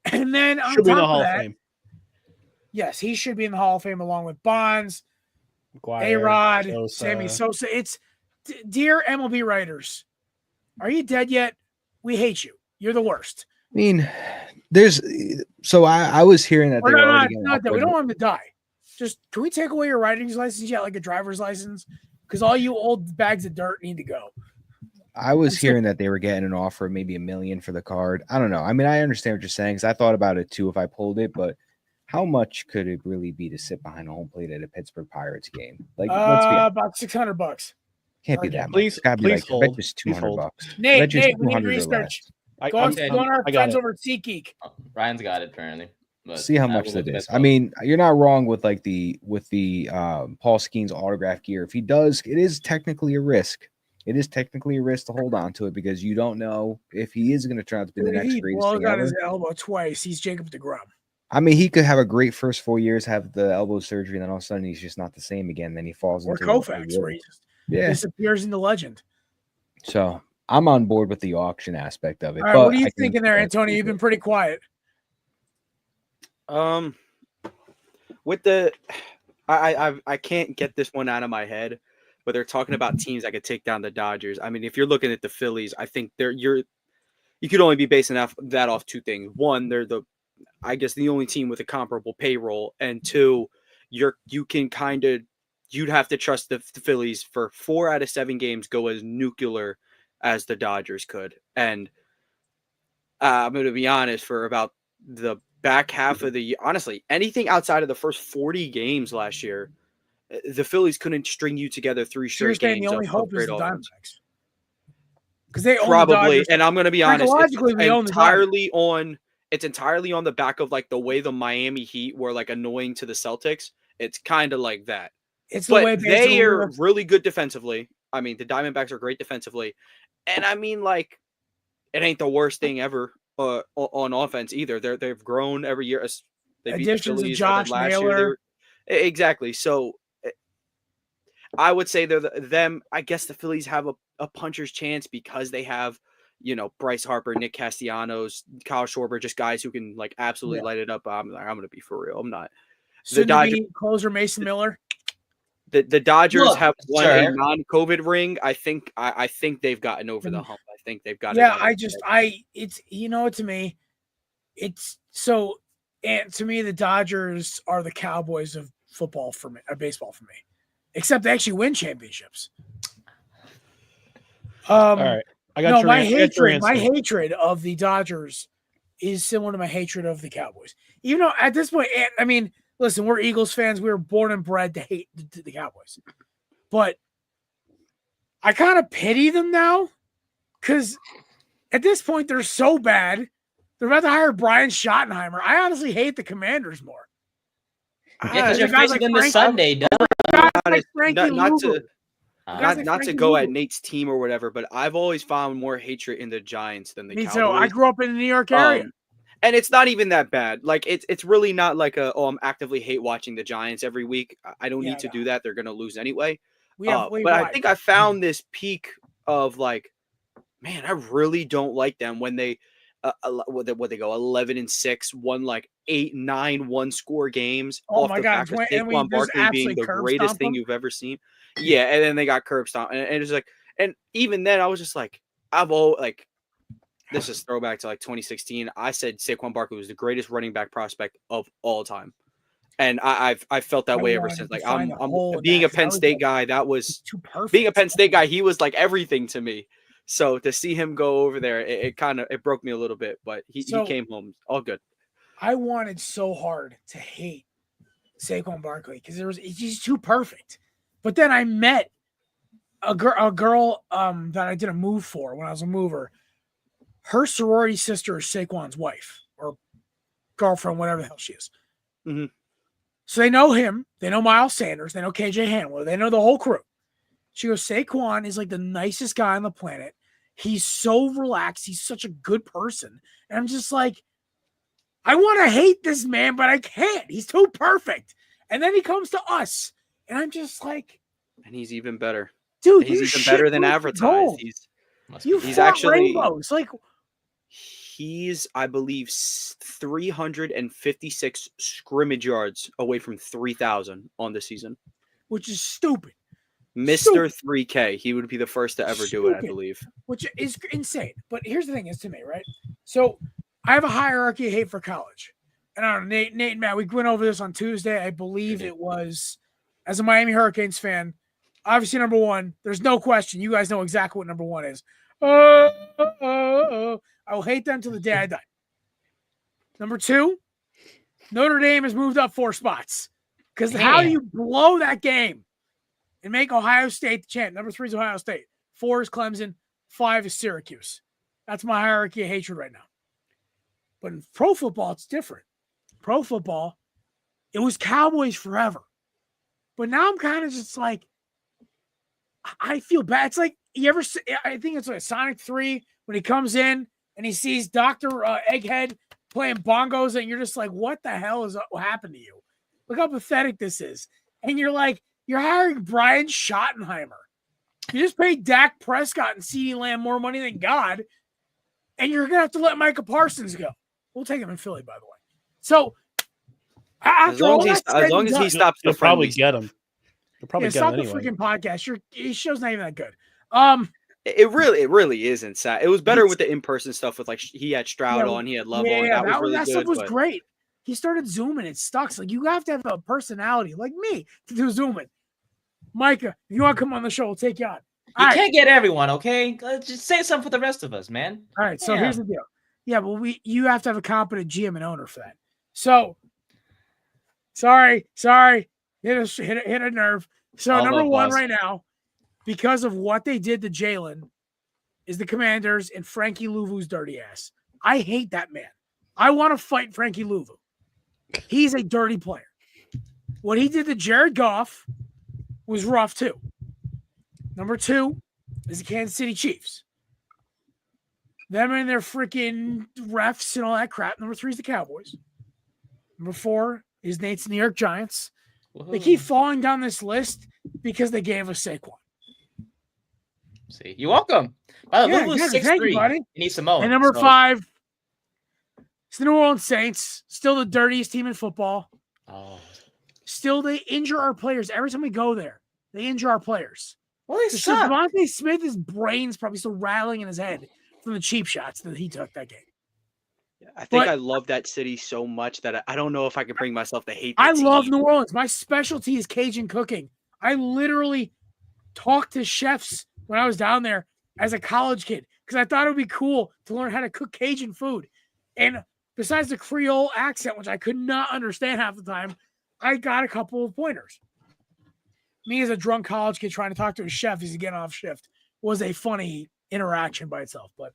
And then on should be in the top Hall of that, of Fame. Yes, he should be in the Hall of Fame along with Bonds, McGuire, A-Rod, Sosa. Sammy Sosa. It's, dear MLB writers, are you dead yet? We hate you. You're the worst. I mean, I was hearing that We're not dead. We don't want him to die. Just, can we take away your writing license yet, like a driver's license? Because all you old bags of dirt need to go. I was hearing that they were getting an offer of maybe $1 million for the card. I don't know. I mean, I understand what you're saying because I thought about it too if I pulled it, but how much could it really be to sit behind a home plate at a Pittsburgh Pirates game? Like, let's be about $600. can't be that much. Please- It's gotta be please like, I bet hold. just Please $200. hold. I Nate, bet just we need 200 or less. research. I Go on our got friends it. over at SeatGeek. Ryan's got it apparently. But See how I much will that look at is. that I mean, you're not wrong with like the Paul Skeens autograph gear. If he does, it is technically a risk. It is technically a risk to hold on to it because you don't know if he is going to turn out to be the next He greatest blows thing out ever. his elbow twice. He's Jacob deGrom. I mean, he could have a great first 4 years, have the elbow surgery, and then all of a sudden he's just not the same again. Then he falls Or into Koufax, where he just disappears into legend. So I'm on board with the auction aspect of it. All right, but what are you I can thinking there, understand Antonio? You've been pretty quiet. With the, I can't get this one out of my head, but they're talking about teams that could take down the Dodgers. I mean, if you're looking at the Phillies, I think you could only be basing that off two things. One, they're I guess the only team with a comparable payroll, and two, you'd have to trust the Phillies for 4 out of 7 games go as nuclear as the Dodgers could. And I'm going to be honest, for about the back half of the year, honestly, anything outside of the first 40 games last year, the Phillies couldn't string you together 3 straight games. The only hope is great the offense. Diamondbacks. Because they own Probably, the Dodgers. and I'm going to be honest, Psychologically, we own the Dodgers. It's entirely on the back of like the way the Miami Heat were like annoying to the Celtics. It's kind of like that. It's the way they are really good defensively. I mean, the Diamondbacks are great defensively, and I mean, like, it ain't the worst thing ever on offense either. They've grown every year. They beat the Additions of Phillies Josh last Naylor. year. Exactly. So I would say they're them. I guess the Phillies have a puncher's chance because they have, Bryce Harper, Nick Castellanos, Kyle Schwarber, just guys who can like absolutely light it up. I'm going to be for real. I'm not. The Dodgers closer Mason Miller. The Dodgers have won a non-COVID ring. I think they've gotten over the hump. I think they've got. Yeah, to me, it's so. And to me, the Dodgers are the Cowboys of football for me, or baseball for me, except they actually win championships. All right, my hatred of the Dodgers is similar to my hatred of the Cowboys. Even though at this point, I mean, listen, we're Eagles fans. We were born and bred to hate the Cowboys, but I kind of pity them now because at this point they're so bad. They're about to hire Brian Schottenheimer. I honestly hate the Commanders more. Yeah, because you're facing them this Sunday, not to go at Nate's team or whatever, but I've always found more hatred in the Giants than the Cowboys. So I grew up in the New York area. And it's not even that bad. Like it's really not like I'm actively hate watching the Giants every week. I don't need to do that. They're gonna lose anyway. But I think I found this peak of like, man, I really don't like them when they what they go 11-6, won like 8-9 1-score games. Oh my God! Saquon Barkley being the greatest thing you've ever seen. Yeah, and then they got curb stomped, and it's like, and even then I was just like, this is throwback to like 2016. I said Saquon Barkley was the greatest running back prospect of all time, and I've felt that way ever since. Like I'm being a Penn State guy. That was too perfect. Being a Penn State guy, he was like everything to me. So to see him go over there, it broke me a little bit, but he came home all good. I wanted so hard to hate Saquon Barkley because he's too perfect. But then I met a girl that I did a move for when I was a mover. Her sorority sister is Saquon's wife or girlfriend, whatever the hell she is. Mm-hmm. So they know him. They know Miles Sanders. They know KJ Hamler. They know the whole crew. She goes, Saquon is like the nicest guy on the planet. He's so relaxed. He's such a good person. And I'm just like, I want to hate this man, but I can't. He's too perfect. And then he comes to us. And I'm just like. And he's even better. Dude, he's even better than advertised. He's actually rainbows. Like, he's, I believe, 356 scrimmage yards away from 3,000 on the season. Which is stupid. Mr. 3K. He would be the first to ever do it, I believe. Which is insane. But here's the thing is to me, right? So I have a hierarchy of hate for college. And I don't know, Nate and Matt, we went over this on Tuesday. I believe it was, as a Miami Hurricanes fan, obviously number one, there's no question. You guys know exactly what number one is. I will hate them till the day I die. Number 2, Notre Dame has moved up 4 spots. Because how do you blow that game and make Ohio State the champ? Number 3 is Ohio State. 4 is Clemson. 5 is Syracuse. That's my hierarchy of hatred right now. But in pro football, it's different. Pro football, it was Cowboys forever. But now I'm kind of just like, I feel bad. It's like, I think it's like Sonic 3 when he comes in and he sees Dr. Egghead playing bongos and you're just like, what the hell is what happened to you? Look how pathetic this is. And you're like, you're hiring Brian Schottenheimer. You just paid Dak Prescott and CeeDee Lamb more money than God, and you're going to have to let Micah Parsons go. We'll take him in Philly, by the way. So, as long as he stops the you'll probably friendlies. get him. You'll probably get him stop anyway. the freaking podcast. Your show's not even that good. It really isn't sad. It was better with the in-person stuff with like he had Stroud on, he had Love on. That was really that good. Stuff was great. He started zooming. It sucks. Like you have to have a personality like me to do zooming. Micah, if you want to come on the show, we'll take you on. You can't get everyone, okay? Just say something for the rest of us, man. All right, so here's the deal. Yeah, well, you have to have a competent GM and owner for that. So, sorry, hit a nerve. So number 1 right now, because of what they did to Jalen, is the Commanders and Frankie Louvu's dirty ass. I hate that man. I want to fight Frankie Louvu. He's a dirty player. What he did to Jared Goff was rough too. Number 2 is the Kansas City Chiefs. Them and their freaking refs and all that crap. Number 3 is the Cowboys. Number 4 is Nate's New York Giants. Whoa. They keep falling down this list because they gave us Saquon. See, you're welcome. By the way, Louvu's Thank you, 6'3". buddy. He needs Samoan. And number 5, it's the New Orleans Saints. Still the dirtiest team in football. Oh. Still, they injure our players. Every time we go there, they injure our players. Well, they suck. Devontae Smith, his brain's probably still rattling in his head from the cheap shots that he took that game. I think I love that city so much that I don't know if I can bring myself to hate. I love New Orleans. My specialty is Cajun cooking. I literally talked to chefs when I was down there as a college kid because I thought it would be cool to learn how to cook Cajun food. And besides the Creole accent, which I could not understand half the time, I got a couple of pointers. Me as a drunk college kid trying to talk to a chef as he's getting off shift was a funny interaction by itself. But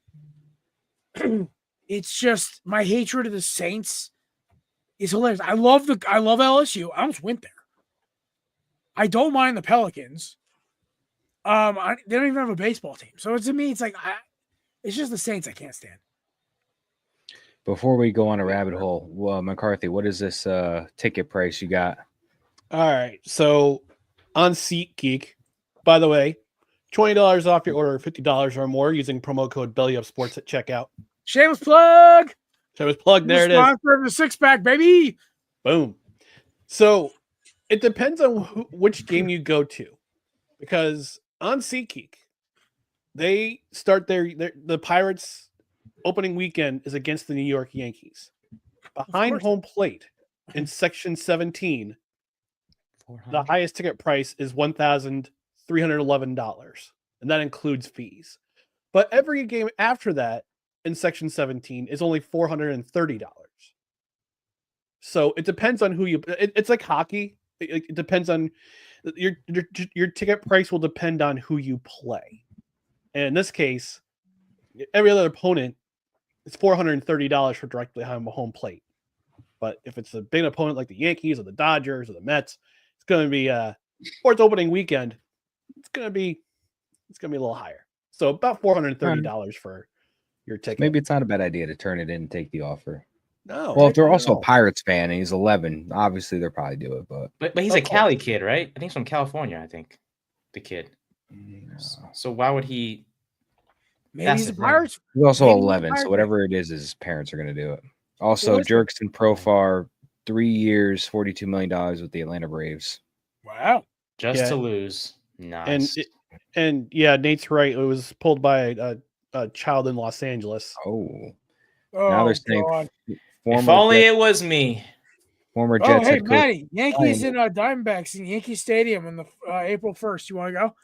it's just my hatred of the Saints is hilarious. I love LSU. I almost went there. I don't mind the Pelicans. They don't even have a baseball team. So to me, it's like it's just the Saints I can't stand. Before we go on a rabbit hole, McCarthy, what is this ticket price you got? All right. So on SeatGeek, by the way, $20 off your order of $50 or more using promo code BellyUpSports at checkout. Shameless plug. There it is. Sponsor of the six-pack, baby. Boom. So it depends on which game you go to, because on SeatGeek, they start the Pirates opening weekend is against the New York Yankees. Behind home plate in section 17, the highest ticket price is $1,311, and that includes fees. But every game after that in section 17 is only $430. So it depends on who you. It's like hockey. It depends on your ticket price will depend on who you play. And in this case, every other opponent is $430 for directly home plate. But if it's a big opponent like the Yankees or the Dodgers or the Mets, it's going to be or it's opening weekend. It's going to be a little higher. So about $430 for your ticket. Maybe it's not a bad idea to turn it in and take the offer. No. Well, if they're also a Pirates fan and he's 11, obviously they'll probably do it. But he's a Cali kid, right? I think he's from California. I think the kid. So why would he? Maybe he's a Pirates. He's also 11, so whatever it is, his parents are going to do it. Also, Jerkson Profar, 3 years, $42 million with the Atlanta Braves. Wow. Just to lose. Nice. And yeah, Nate's right. It was pulled by a child in Los Angeles. Now they're saying if only it was me. Former Jets hey, head coach. Matty, Yankees in Diamondbacks in Yankee Stadium on the April 1st. You want to go?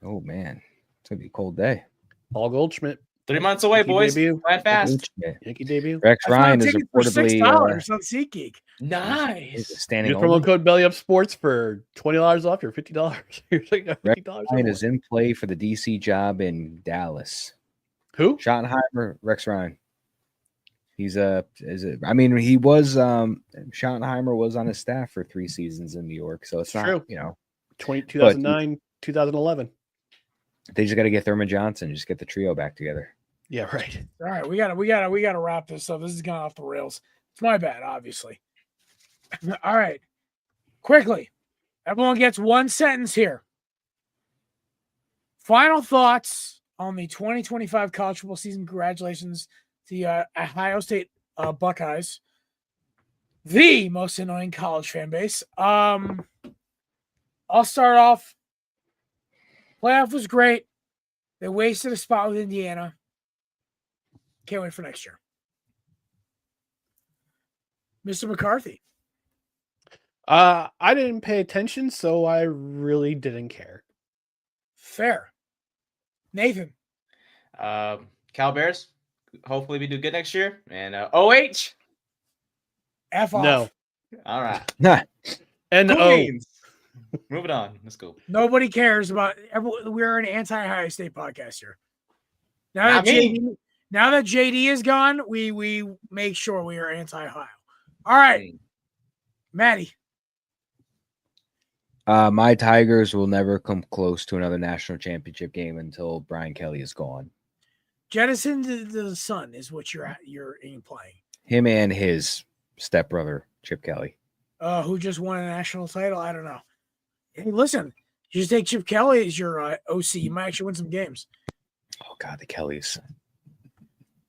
Oh, man. It's going to be a cold day. Paul Goldschmidt. 3 months away, Yankee boys. debut. Flying fast. Yankee debut. Rex I found Ryan is tickets for reportedly $6 on SeatGeek. Nice. standing Use promo only. code Belly Up Sports for $20 off your $50. You're like Rex $50 Ryan or is in play for the DC job in Dallas. Who? Schottenheimer, Rex Ryan. He's he was Schottenheimer was on his staff for 3 seasons in New York, so it's not True. 2009, 2011. They just got to get Thurman Johnson, just get the trio back together. Yeah, right. All right, we gotta wrap this up. This is going off the rails. It's my bad, obviously. All right, quickly, everyone gets 1 sentence here. Final thoughts on the 2025 college football season. Congratulations to the Ohio State Buckeyes, the most annoying college fan base. I'll start off. Playoff was great. They wasted a spot with Indiana. Can't wait for next year. Mr. McCarthy. I didn't pay attention, so I really didn't care. Fair. Nathan. Cal Bears. Hopefully we do good next year. And OH. F off. No. All right. And Queens. Moving on. Let's go. Nobody cares about. We're an anti-Ohio State podcast here. Now that JD is gone, we make sure we are anti-Ohio. All right, Maddie. My Tigers will never come close to another national championship game until Brian Kelly is gone. Jettison to the sun is what you're implying. Him and his stepbrother Chip Kelly. Who just won a national title? I don't know. Hey, listen, you just take Chip Kelly as your OC. You might actually win some games. Oh God, the Kellys.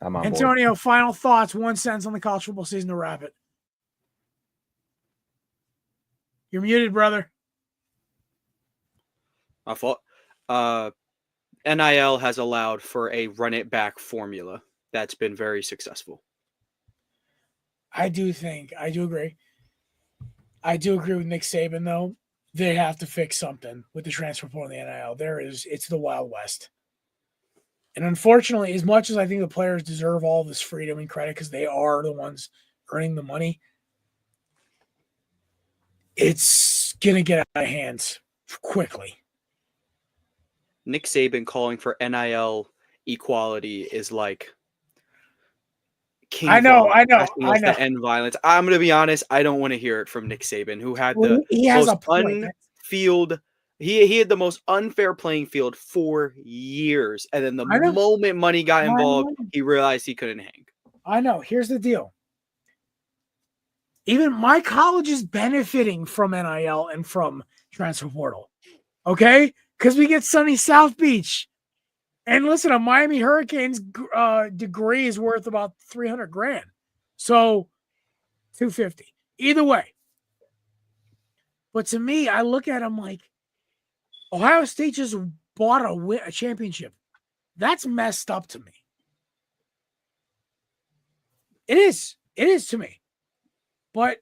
I'm on Antonio, board. final thoughts. 1 sentence on the college football season to wrap it. You're muted, brother. My fault. NIL has allowed for a run it back formula that's been very successful. I do agree. I do agree with Nick Saban, though. They have to fix something with the transfer portal and the NIL. It's the Wild West. And unfortunately, as much as I think the players deserve all this freedom and credit because they are the ones earning the money, it's going to get out of hands quickly. Nick Saban calling for NIL equality is like I know. To end violence. I'm going to be honest. I don't want to hear it from Nick Saban, who had the He had the most unfair playing field for years, and then the moment money got involved, he realized he couldn't hang. I know. Here's the deal. Even my college is benefiting from NIL and from transfer portal. Okay? Because we get sunny South Beach. And listen, a Miami Hurricanes degree is worth about $300,000. So $250,000. Either way. But to me, I look at them like Ohio State just bought a championship. That's messed up to me. It is. It is to me. But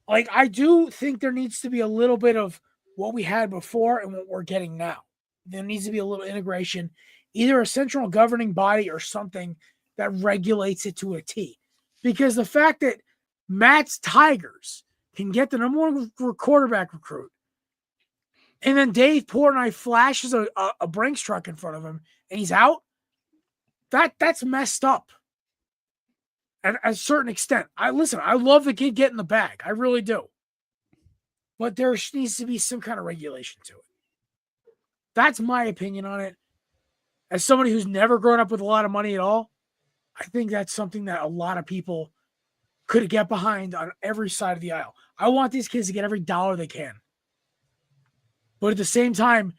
like I do think there needs to be a little bit of what we had before and what we're getting now. There needs to be a little integration, either a central governing body or something that regulates it to a T. Because the fact that Matt's Tigers can get the number one quarterback recruit, and then Dave Portnoy flashes a Brinks truck in front of him, and he's out, that's messed up. At a certain extent. I love the kid getting the bag. I really do. But there needs to be some kind of regulation to it. That's my opinion on it. As somebody who's never grown up with a lot of money at all, I think that's something that a lot of people could get behind on every side of the aisle. I want these kids to get every dollar they can. But at the same time,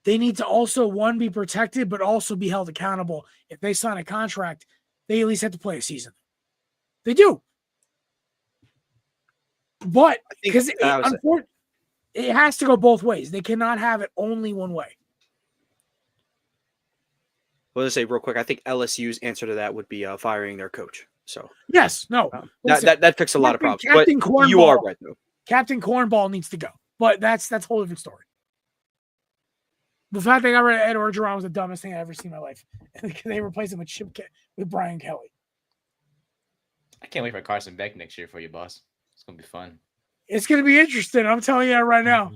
they need to also, one, be protected, but also be held accountable. If they sign a contract, they at least have to play a season. They do. But because it has to go both ways. They cannot have it only one way. Well, let's say real quick, I think LSU's answer to that would be firing their coach. So yes, no, that fixed a lot of problems. Captain But Cornball, you are right, though. Captain Cornball needs to go, but that's a whole different story. The fact they got rid of Ed Orgeron was the dumbest thing I've ever seen in my life. They replaced him with Brian Kelly. I can't wait for Carson Beck next year for you, boss. It's gonna be fun. It's gonna be interesting. I'm telling you that right now.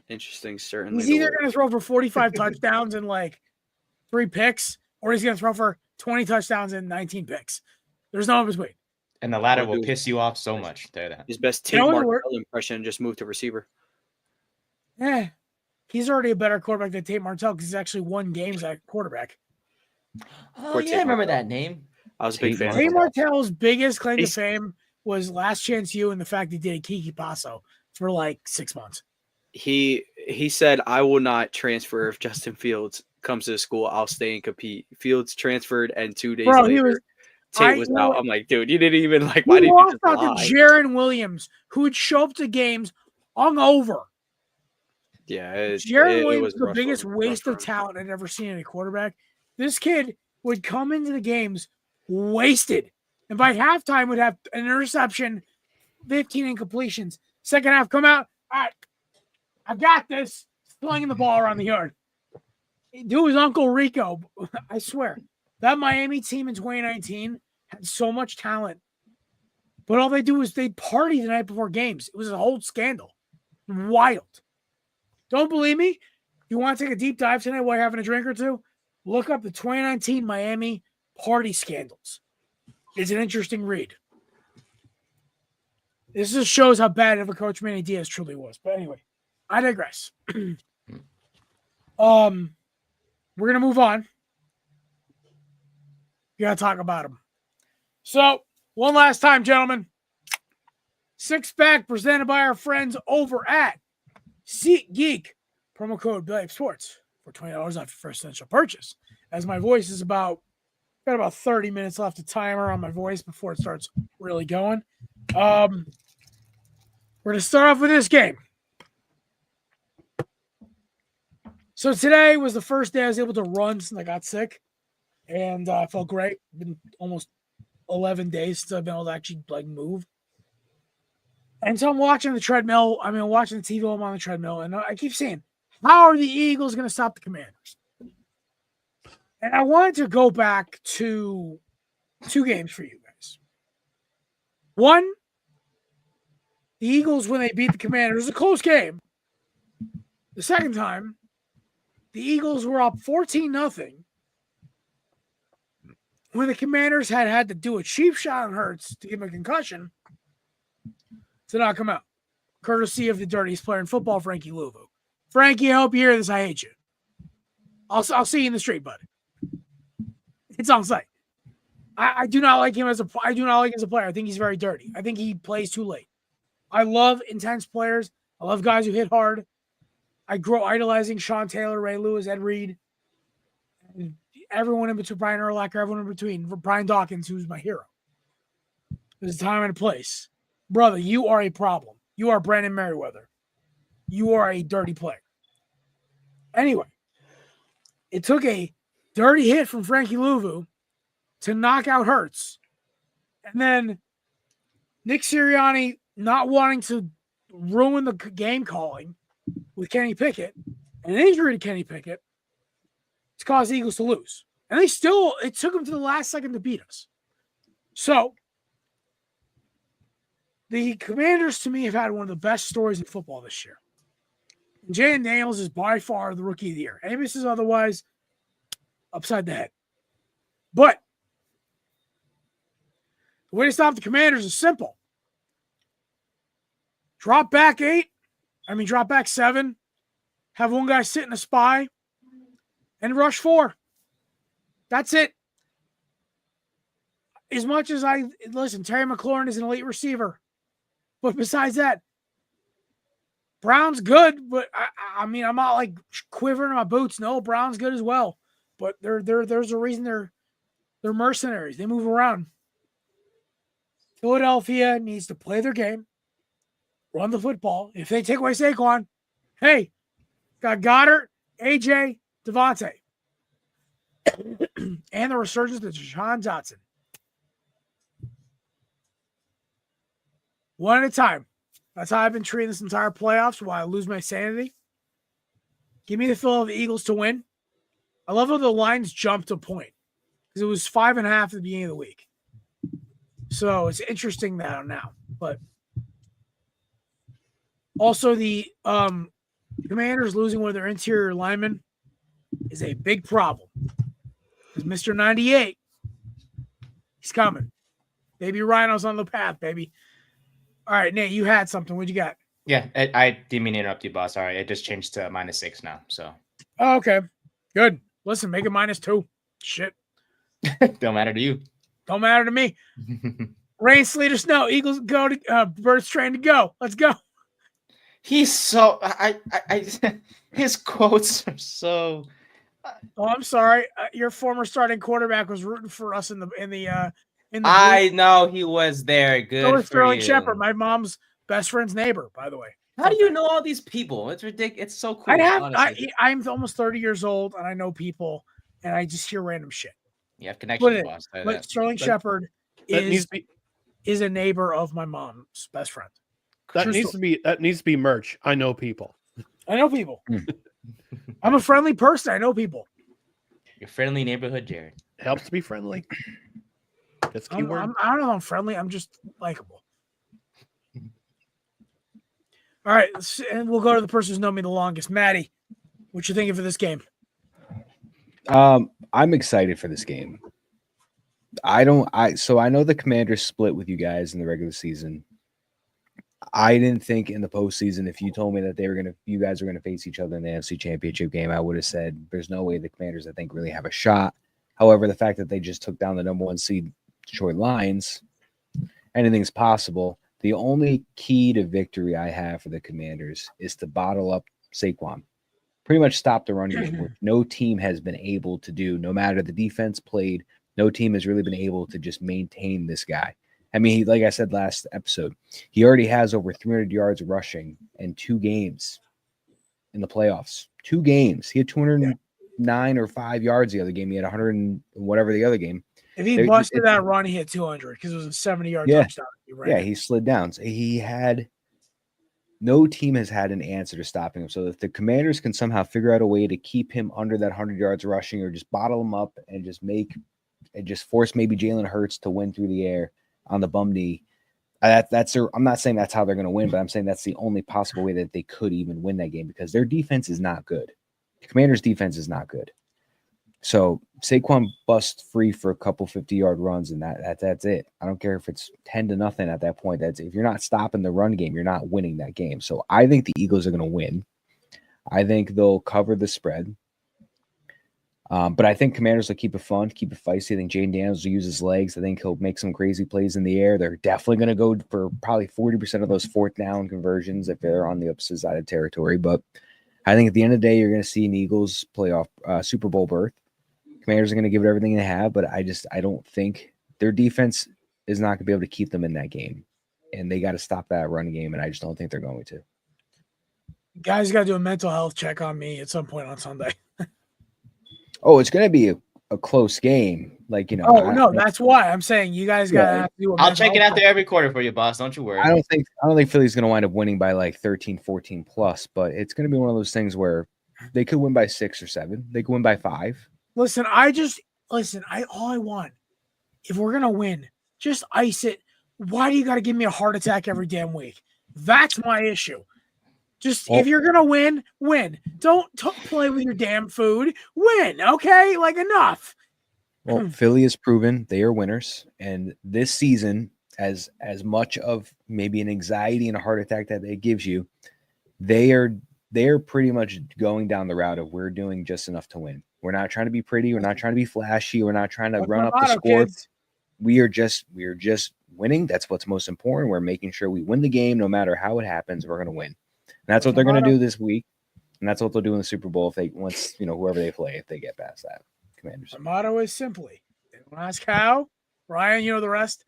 Interesting, certainly. He's either going to throw for 45 touchdowns and like 3 picks, or he's going to throw for 20 touchdowns and 19 picks. There's no in between. And the latter will piss you off so much. Tell you that. His best Tate Martell impression just moved to receiver. Yeah, he's already a better quarterback than Tate Martell because he's actually won games at quarterback. Oh, yeah, I remember that name. I was a big fan. Tate Martell's biggest claim to fame was Last Chance U and the fact he did a Kiki Paso for like 6 months. He said, "I will not transfer if Justin Fields comes to the school. I'll stay and compete." Fields transferred, and 2 days later, Tate was out. I'm like, dude, you didn't even like. Why did you just out lie? to Jaron Williams, who would show up to games hungover. Yeah, Jaron Williams was the biggest waste of talent I'd ever seen in a quarterback. This kid would come into the games wasted, and by halftime would have an interception, 15 incompletions. Second half, come out. All right, I got this. Slinging the ball around the yard. Dude was Uncle Rico. I swear. That Miami team in 2019 had so much talent. But all they do is they party the night before games. It was a whole scandal. Wild. Don't believe me? You want to take a deep dive tonight while you're having a drink or two? Look up the 2019 Miami party scandals. It's an interesting read. This just shows how bad of a coach Manny Diaz truly was. But anyway, I digress. We're gonna move on. You gotta talk about him. So, one last time, gentlemen. 6-pack presented by our friends over at SeatGeek. Promo code Billy Sports for $20 off your first initial purchase. As my voice is got about 30 minutes left of timer on my voice before it starts really going. We're gonna start off with this game. So today was the first day I was able to run since I got sick, and I felt great. It's been almost 11 days since I've been able to actually like move. And so I'm watching the treadmill. Watching the TV while I'm on the treadmill, and I keep saying, how are the Eagles going to stop the Commanders? And I wanted to go back to 2 games for you guys. One, the Eagles, when they beat the Commanders, it was a close game. The second time, the Eagles were up 14-0 when the Commanders had to do a cheap shot on Hurts to give him a concussion to knock him out, courtesy of the dirtiest player in football, Frankie Louvu. Frankie, I hope you hear this. I hate you. I'll see you in the street, buddy. It's on site. I do not like him as a player. I think he's very dirty. I think he plays too late. I love intense players. I love guys who hit hard. I grow idolizing Sean Taylor, Ray Lewis, Ed Reed, and everyone in between, Brian Urlacher, everyone in between, Brian Dawkins, who's my hero. There's a time and a place. Brother, you are a problem. You are Brandon Merriweather. You are a dirty player. Anyway, it took a dirty hit from Frankie Louvu to knock out Hurts. And then Nick Sirianni not wanting to ruin the game calling with Kenny Pickett, and an injury to Kenny Pickett, it's caused the Eagles to lose. And it took them to the last second to beat us. So, the Commanders, to me, have had one of the best stories in football this year. Jaden Daniels is by far the rookie of the year. Amos is otherwise upside the head. But the way to stop the Commanders is simple. Drop back 7, have one guy sit in a spy, and rush 4. That's it. As much as Terry McLaurin is an elite receiver, but besides that, Brown's good, but I'm not like quivering in my boots. No, Brown's good as well, but there's a reason they're mercenaries. They move around. Philadelphia needs to play their game, run the football. If they take away Saquon, hey, got Goddard, AJ, Devontae, and the resurgence of Deshaun Dotson. One at a time. That's how I've been treating this entire playoffs while I lose my sanity. Give me the Philadelphia Eagles to win. I love how the lines jumped a point because it was 5.5 at the beginning of the week. So it's interesting now. But also the Commanders losing one of their interior linemen is a big problem. Because Mr. 98, he's coming. Baby Rhino's on the path, baby. All right, Nate, you had something. What'd you got? Yeah, I didn't mean to interrupt you, boss. Sorry, it just changed to -6 now. So Oh, okay. Good. Listen, make it -2. Shit. don't matter to you. Don't matter to me. Rain, sleet, or snow. Eagles go to Birds train to go. Let's go. He's so his quotes are so. Oh, I'm sorry. Your former starting quarterback was rooting for us in the. I know he was there. Good. So was for Sterling you. Shepard, my mom's best friend's neighbor, by the way. How do you know all these people? It's ridiculous. It's so cool. I'm almost 30 years old, and I know people, and I just hear random shit. You have connections, boss. But Sterling Shepard is a neighbor of my mom's best friend. That needs to be merch. I know people. I know people. I'm a friendly person. I know people. Your friendly neighborhood, Jared. Helps to be friendly. That's I don't know. I'm friendly. I'm just likable. All right, and we'll go to the person who's known me the longest, Maddie. What you thinking for this game? I'm excited for this game. So I know the Commanders split with you guys in the regular season. I didn't think in the postseason, if you told me that you guys were gonna face each other in the NFC Championship game, I would have said there's no way the Commanders, I think, really have a shot. However, the fact that they just took down the number 1 seed Detroit Lions, anything's possible. The only key to victory I have for the Commanders is to bottle up Saquon. Pretty much stop the run game, which no team has been able to do. No matter the defense played, no team has really been able to just maintain this guy. I mean, like I said last episode, he already has over 300 yards rushing in 2 games in the playoffs. 2 games. He had 209 or 5 yards the other game. He had 100 and whatever the other game. If he busted that run, he had 200 because it was a 70-yard touchdown. Yeah, he slid down. So no team has had an answer to stopping him. So if the Commanders can somehow figure out a way to keep him under that 100 yards rushing, or just bottle him up and just force maybe Jalen Hurts to win through the air on the bum knee, I'm not saying that's how they're going to win, but I'm saying that's the only possible way that they could even win that game, because their defense is not good. The Commanders' defense is not good. So Saquon busts free for a couple 50-yard runs, and that's it. I don't care if it's 10-0 at that point. If you're not stopping the run game, you're not winning that game. So I think the Eagles are going to win. I think they'll cover the spread. But I think Commanders will keep it fun, keep it feisty. I think Jaden Daniels will use his legs. I think he'll make some crazy plays in the air. They're definitely going to go for probably 40% of those 4th down conversions if they're on the opposite side of territory. But I think at the end of the day, you're going to see an Eagles playoff Super Bowl berth. Commanders are going to give it everything they have, but I don't think their defense is not going to be able to keep them in that game. And they got to stop that run game, and I just don't think they're going to. Guys got to do a mental health check on me at some point on Sunday. Oh, it's going to be a close game. Like, you know. Oh, no, that's why I'm saying you guys got to have to do a I'll check it out there every quarter for you, boss. Don't you worry. I don't think Philly's going to wind up winning by like 13, 14 plus, but it's going to be one of those things where they could win by 6 or 7. They could win by 5. Listen, all I want, if we're going to win, just ice it. Why do you got to give me a heart attack every damn week? That's my issue. If you're going to win. Don't play with your damn food. Win, okay? Like, enough. Well, Philly has proven they are winners. And this season, as much of maybe an anxiety and a heart attack that it gives you, they are pretty much going down the route of we're doing just enough to win. We're not trying to be pretty. We're not trying to be flashy. We're not trying to run up the score. Kids. We are just winning. That's what's most important. We're making sure we win the game no matter how it happens. We're going to win. And that's what they're going to do this week. And that's what they'll do in the Super Bowl whoever they play, if they get past that. Commanders. The motto is simply, they don't ask how. Ryan, you know the rest.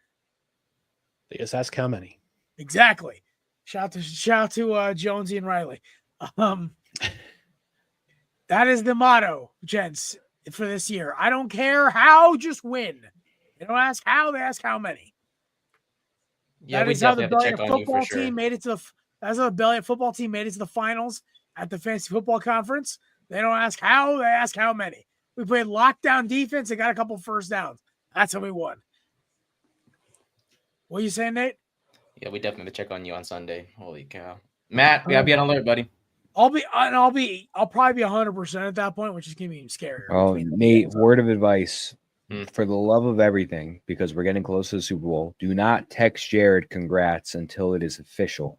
They just ask how many. Exactly. Shout out to Jonesy and Riley. That is the motto, gents, for this year. I don't care how, just win. They don't ask how, they ask how many. Yeah, that is how the Brilliant football team made it to the finals at the fantasy football conference. They don't ask how, they ask how many. We played lockdown defense and got a couple first downs. That's how we won. What are you saying, Nate? Yeah, we definitely check on you on Sunday. Holy cow. Matt, we gotta be on alert, buddy. I'll probably be 100% at that point, which is gonna be even scarier. Oh, Nate, word of advice. Hmm. For the love of everything, because we're getting close to the Super Bowl, do not text Jared congrats until it is official.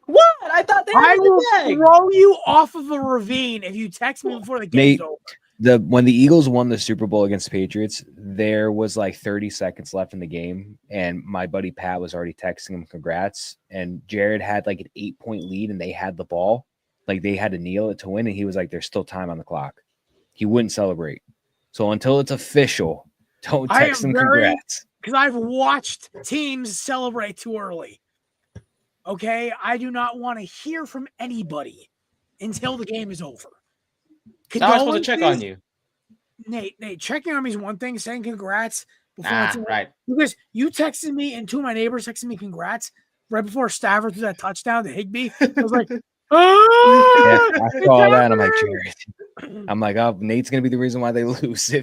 What? I thought they I were will the bag. throw you off of a ravine if you text me before the game's Nate, over. When the Eagles won the Super Bowl against the Patriots, there was like 30 seconds left in the game, and my buddy Pat was already texting him congrats. And Jared had like an 8-point lead, and they had the ball, like they had to kneel it to win, and he was like, "There's still time on the clock." He wouldn't celebrate. So until it's official, don't text him congrats. Because I've watched teams celebrate too early. Okay, I do not want to hear from anybody until the game is over. Now I'm supposed to check on you. Nate, checking on me is one thing. Saying congrats before Right. Because you texted me and two of my neighbors texted me congrats right before Stafford threw that touchdown to Higbee. I was like, oh, Yeah, I saw that. And I'm like, Jared. I'm like, oh, Nate's gonna be the reason why they lose.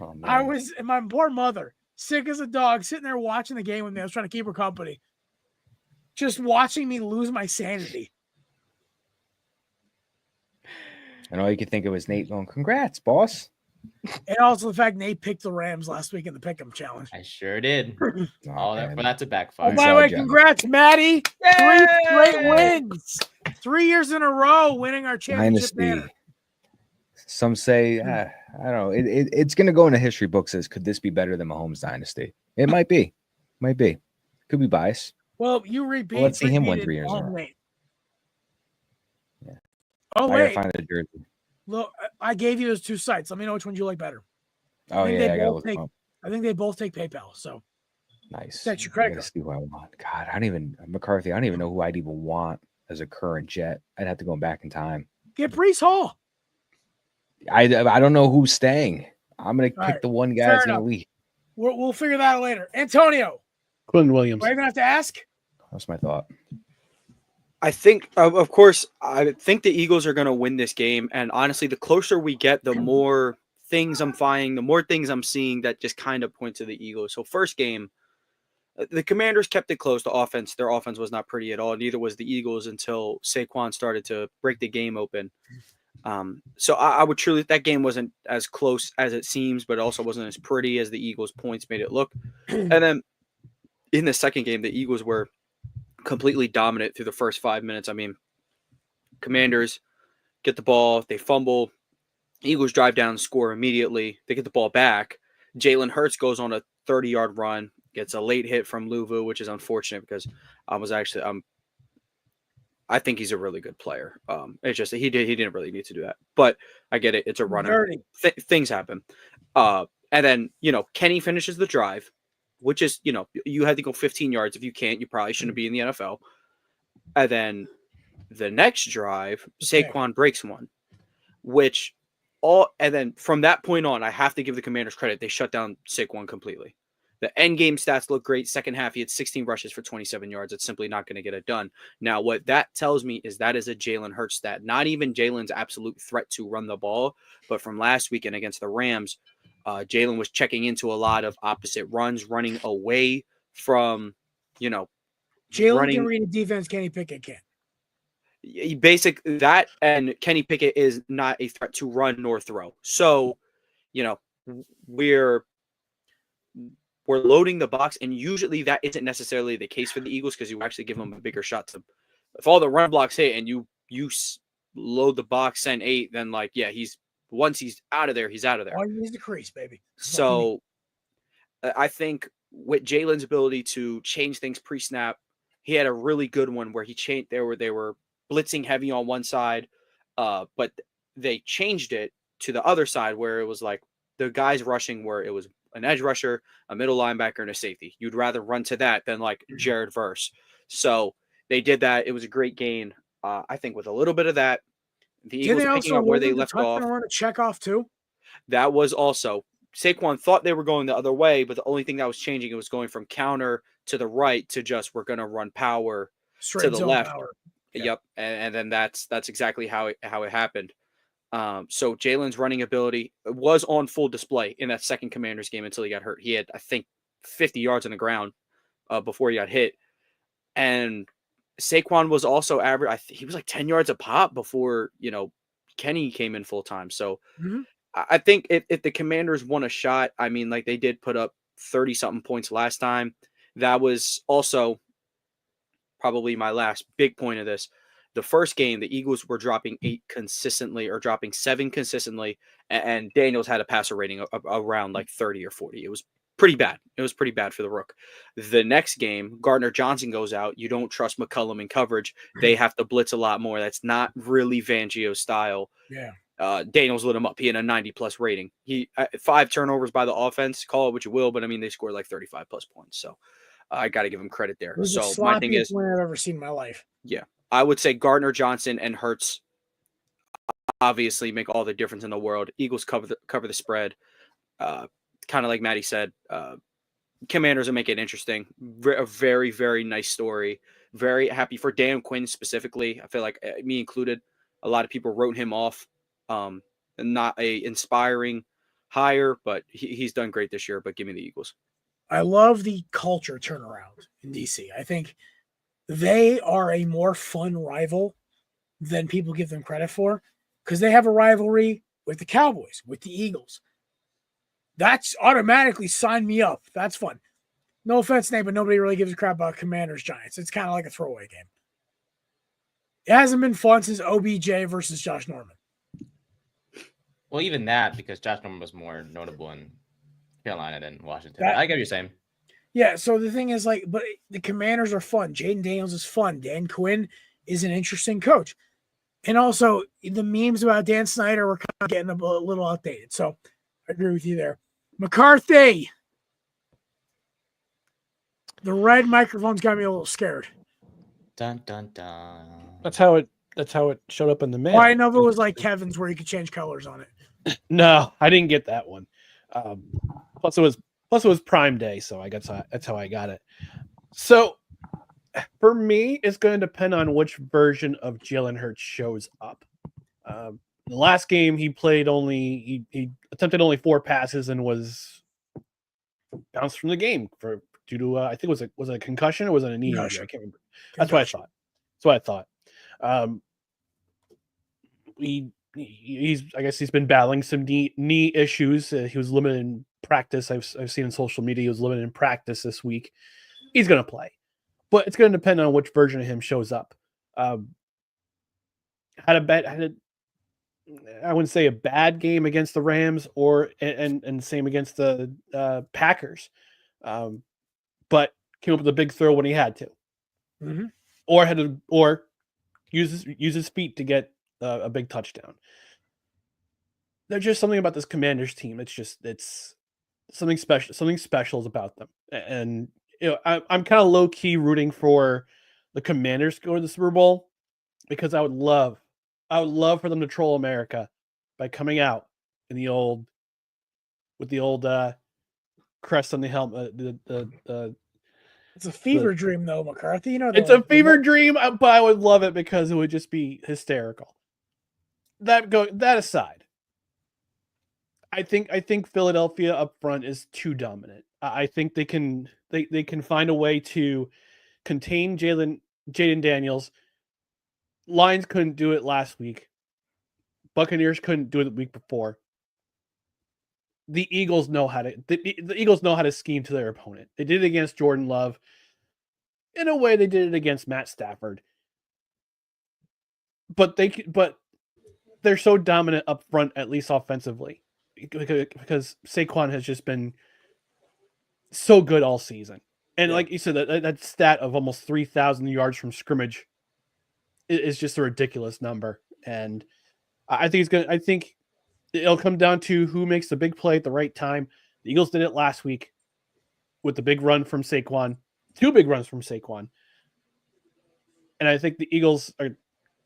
Oh, I was, and my poor mother, sick as a dog, sitting there watching the game with me. I was trying to keep her company, just watching me lose my sanity. And all you could think of was Nate going, congrats, boss. And also the fact Nate picked the Rams last week in the Pick'em Challenge. I sure did. Oh, that man. for that to backfire. Oh, by the way, congrats, Maddie. 3 straight wins. 3 years in a row winning our championship banner. Some say, I don't know. It's going to go into history books as could this be better than Mahomes' dynasty? It might be. Could be biased. Well, you repeat. Well, let's see him win 3 years in a row. Yeah. Oh, I wait. gotta find the jersey. Look, I gave you those two sites. Let me know which ones you like better. Oh, yeah. I gotta look them up. I think they both take PayPal. So nice. That's your credit card. See who I want. God, McCarthy. I don't even know who I'd even want as a current Jet. I'd have to go back in time. Get Brees Hall. I don't know who's staying. I'm gonna All pick right. the one guy Fair that's gonna enough. leave. We'll figure that out later. Antonio. Quinn Williams. Do I even have to ask? That's my thought. I think, of course, I think the Eagles are going to win this game. And honestly, the closer we get, the more things I'm finding, the more things I'm seeing that just kind of point to the Eagles. So first game, the Commanders kept it close. Their offense was not pretty at all. Neither was the Eagles until Saquon started to break the game open. So I would truly, that game wasn't as close as it seems, but it also wasn't as pretty as the Eagles' points made it look. And then in the second game, the Eagles were completely dominant through the first 5 minutes. I mean, Commanders get the ball, they fumble, Eagles drive down, score immediately. They get the ball back. Jalen Hurts goes on a 30-yard run, gets a late hit from Luvu, which is unfortunate because I think he's a really good player. It's just that he didn't really need to do that, but I get it. It's a runner. Things happen. And then, Kenny finishes the drive, which is, you had to go 15 yards. If you can't, you probably shouldn't be in the NFL. And then the next drive, Saquon breaks one, and then from that point on, I have to give the Commanders credit. They shut down Saquon completely. The end game stats look great. Second half, he had 16 rushes for 27 yards. It's simply not going to get it done. Now, what that tells me is that is a Jalen Hurts stat. Not even Jalen's absolute threat to run the ball, but from last weekend against the Rams, Jalen was checking into a lot of opposite runs, running away from, Jalen can read a defense. Kenny Pickett can't. Basically that, and Kenny Pickett is not a threat to run nor throw. So, we're loading the box, and usually that isn't necessarily the case for the Eagles because you actually give them a bigger shot to. If all the run blocks hit and you load the box, send 8, then once he's out of there, he's out of there. All you need is the crease, baby. So I think with Jalen's ability to change things pre-snap, he had a really good one where he changed. They were blitzing heavy on one side, but they changed it to the other side where it was like the guys rushing where it was an edge rusher, a middle linebacker, and a safety. You'd rather run to that than like Jared Verse. So they did that. It was a great gain. I think with a little bit of that, the Eagles picking up where they left off. Run a check off too. That was also Saquon thought they were going the other way, but the only thing that was changing, it was going from counter to the right to just we're going to run power straight to the left. Power. Yep. And then that's exactly how it happened. So Jalen's running ability was on full display in that second Commanders game until he got hurt. He had, I think, 50 yards on the ground before he got hit. And Saquon was also average. He was like 10 yards a pop before, Kenny came in full time. So I think if the Commanders won a shot, I mean, like they did put up 30 something points last time. That was also probably my last big point of this. The first game, the Eagles were dropping 8 consistently or dropping 7 consistently. And Daniels had a passer rating around like 30 or 40. It was pretty bad. It was pretty bad for the Rook. The next game, Gardner Johnson goes out. You don't trust McCullum in coverage. They have to blitz a lot more. That's not really Fangio's style. Yeah. Daniels lit him up. He had a 90+ rating. He 5 turnovers by the offense. Call it what you will, but I mean, they scored like 35+ points. So I got to give him credit there. It was So the my thing is, sloppiest win I've ever seen in my life. yeah, I would say Gardner Johnson and Hurts obviously make all the difference in the world. Eagles cover the spread. Kind of like Maddie said, Commanders will make it interesting. A very, very nice story. Very happy for Dan Quinn specifically. I feel like me included, a lot of people wrote him off. Not a inspiring hire, but he's done great this year. But give me the Eagles. I love the culture turnaround in DC. I think they are a more fun rival than people give them credit for because they have a rivalry with the Cowboys, with the Eagles. That's automatically sign me up. That's fun. No offense, Nate, but nobody really gives a crap about Commanders Giants. It's kind of like a throwaway game. It hasn't been fun since OBJ versus Josh Norman. Well, even that, because Josh Norman was more notable in Carolina than Washington. I get what you're saying. Yeah, so the thing is, but the Commanders are fun. Jaden Daniels is fun. Dan Quinn is an interesting coach. And also, the memes about Dan Snyder were kind of getting a little outdated. So I agree with you there. McCarthy. The red microphone's got me a little scared. Dun, dun, dun. That's how it showed up in the mail. Well, I know if it was like Kevin's where you could change colors on it. No, I didn't get that one. Plus it was Prime Day, so that's how I got it. So for me, it's going to depend on which version of Jalen Hurts shows up. The last game he played he attempted only 4 passes and was bounced from the game due to I think was it a concussion or was it a knee injury? I can't remember. That's what I thought. He's been battling some knee issues. He was limited in practice. I've seen in social media he was limited in practice this week. He's going to play, but it's going to depend on which version of him shows up. I wouldn't say a bad game against the Rams and same against the Packers, but came up with a big throw when he had to, or use his feet to get a big touchdown. There's just something about this Commanders team. It's something special. Something special is about them, and I'm kind of low key rooting for the Commanders to go to the Super Bowl because I would love for them to troll America by coming out with the old crest on the helmet. It's a fever dream, though, McCarthy. It's a fever dream, but I would love it because it would just be hysterical. That aside, I think Philadelphia up front is too dominant. I think they can find a way to contain Jaden Daniels. Lions couldn't do it last week. Buccaneers couldn't do it the week before. The Eagles know how to scheme to their opponent. They did it against Jordan Love. In a way, they did it against Matt Stafford. But they're so dominant up front, at least offensively, because Saquon has just been so good all season. And like you said, that stat of almost 3,000 yards from scrimmage is just a ridiculous number. And I think it'll come down to who makes the big play at the right time. The Eagles did it last week with the big run from Saquon, 2 big runs from Saquon. And I think the Eagles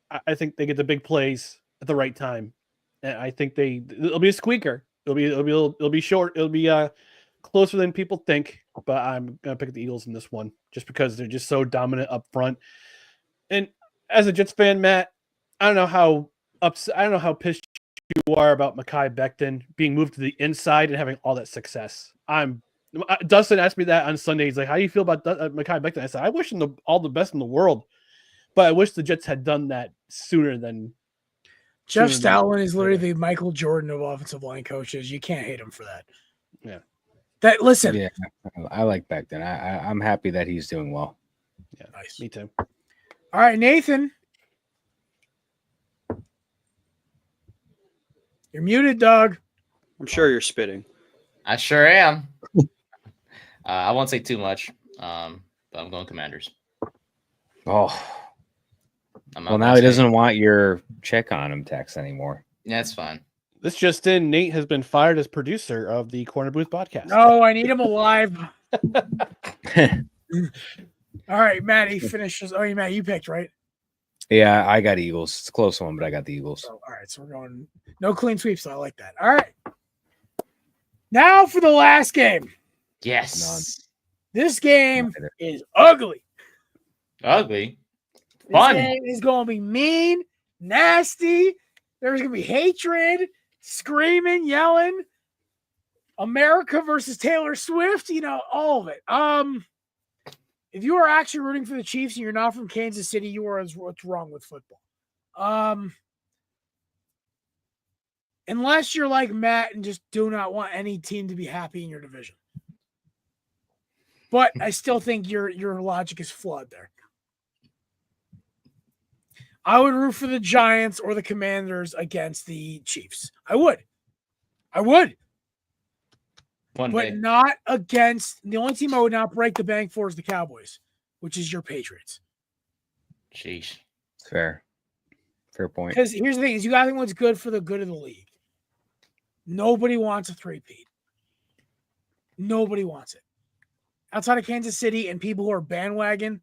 I think they get the big plays at the right time. And I think it'll be a squeaker. It'll be short. It'll be closer than people think, but I'm going to pick the Eagles in this one just because they're just so dominant up front. And as a Jets fan, Matt, I don't know how upset. I don't know how pissed you are about Mekhi Becton being moved to the inside and having all that success. Dustin asked me that on Sunday. He's like, "How do you feel about Mekhi Becton?" I said, "I wish him all the best in the world, but I wish the Jets had done that sooner than." Jeff Stoutland is literally the Michael Jordan of offensive line coaches. You can't hate him for that. Yeah. Listen. Yeah, I like Becton. I'm happy that he's doing well. Yeah, nice. Me too. All right, Nathan. You're muted, dog. I'm sure you're spitting. I sure am. I won't say too much, but I'm going Commanders. Oh. Well, now he doesn't want your check on him text anymore. Yeah, that's fine. This just in, Nate has been fired as producer of the Korner Booth podcast. No, I need him alive. All right, Matty finishes. Oh, Matt, you picked, right? Yeah, I got Eagles. It's a close one, but I got the Eagles. So, all right, so we're going no clean sweeps. So I like that. All right. Now for the last game. Yes. This game is ugly. Ugly. This game is going to be mean, nasty. There's going to be hatred, screaming, yelling. America versus Taylor Swift, all of it. If you are actually rooting for the Chiefs and you're not from Kansas City, you are what's wrong with football. Unless you're like Matt and just do not want any team to be happy in your division. But I still think your logic is flawed there. I would root for the Giants or the Commanders against the Chiefs. I would. But not against the only team I would not break the bank for is the Cowboys, which is your Patriots. Sheesh. Fair point. Because here's the thing: is you got to think what's good for the good of the league. Nobody wants a three-peat. Nobody wants it. Outside of Kansas City and people who are bandwagon,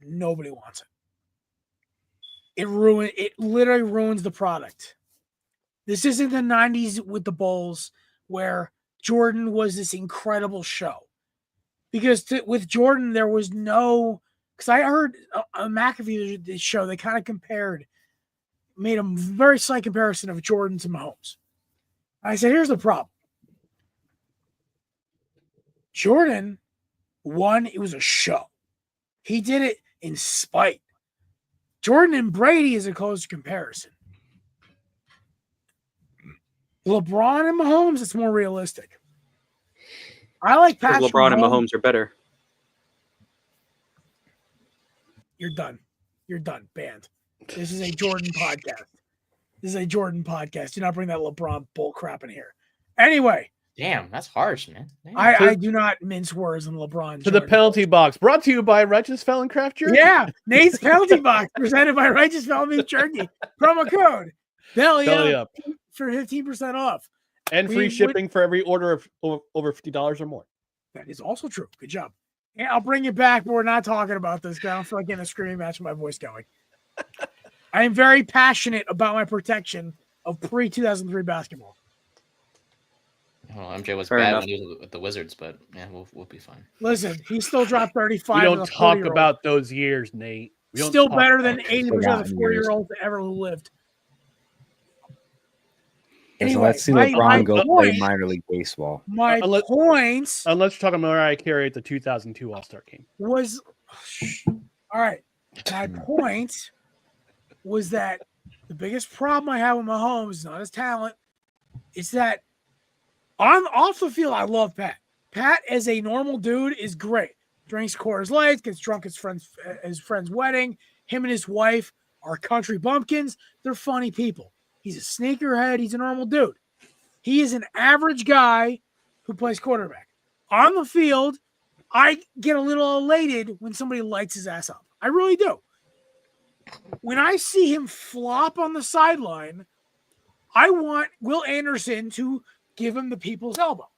nobody wants it. It literally ruins the product. This isn't the 90s with the Bulls where Jordan was this incredible show. Because with Jordan, there was no... Because I heard on McAfee show, they kind of made a very slight comparison of Jordan to Mahomes. I said, here's the problem. Jordan won, it was a show. He did it in spite. Jordan and Brady is a closer comparison. LeBron and Mahomes, it's more realistic. I like Patrick LeBron and Mahomes are better. You're done. Banned. This is a Jordan podcast. Do not bring that LeBron bull crap in here. Anyway. Damn, that's harsh, man. I do not mince words in LeBron. To the penalty box, brought to you by Righteous Felon Craft Jerky. Yeah, Nate's penalty box presented by Righteous Felon Beef Jerky. Promo code Belly up for 15% off and free shipping for every order of over $50 or more. That is also true. Good job. And I'll bring it back, but we're not talking about this because I don't feel like getting a screaming match with my voice going. I am very passionate about my protection of pre-2003 basketball. Well, MJ was bad when he was with the Wizards, but yeah, we'll be fine. Listen, he still dropped 35. We don't talk about those years, Nate. Still better than 80% of the 4-year-olds that ever lived. Anyway, so let's see LeBron go play minor league baseball. Points. Unless you're talking Mariah Carey at the 2002 All-Star game. Was all right. My point was that the biggest problem I have with Mahomes is not his talent. It's that off the field, I love Pat. Pat, as a normal dude, is great. Drinks Coors Lights, gets drunk at his friend's wedding. Him and his wife are country bumpkins. They're funny people. He's a sneakerhead. He's a normal dude. He is an average guy who plays quarterback. On the field, I get a little elated when somebody lights his ass up. I really do. When I see him flop on the sideline, I want Will Anderson to give him the people's elbow.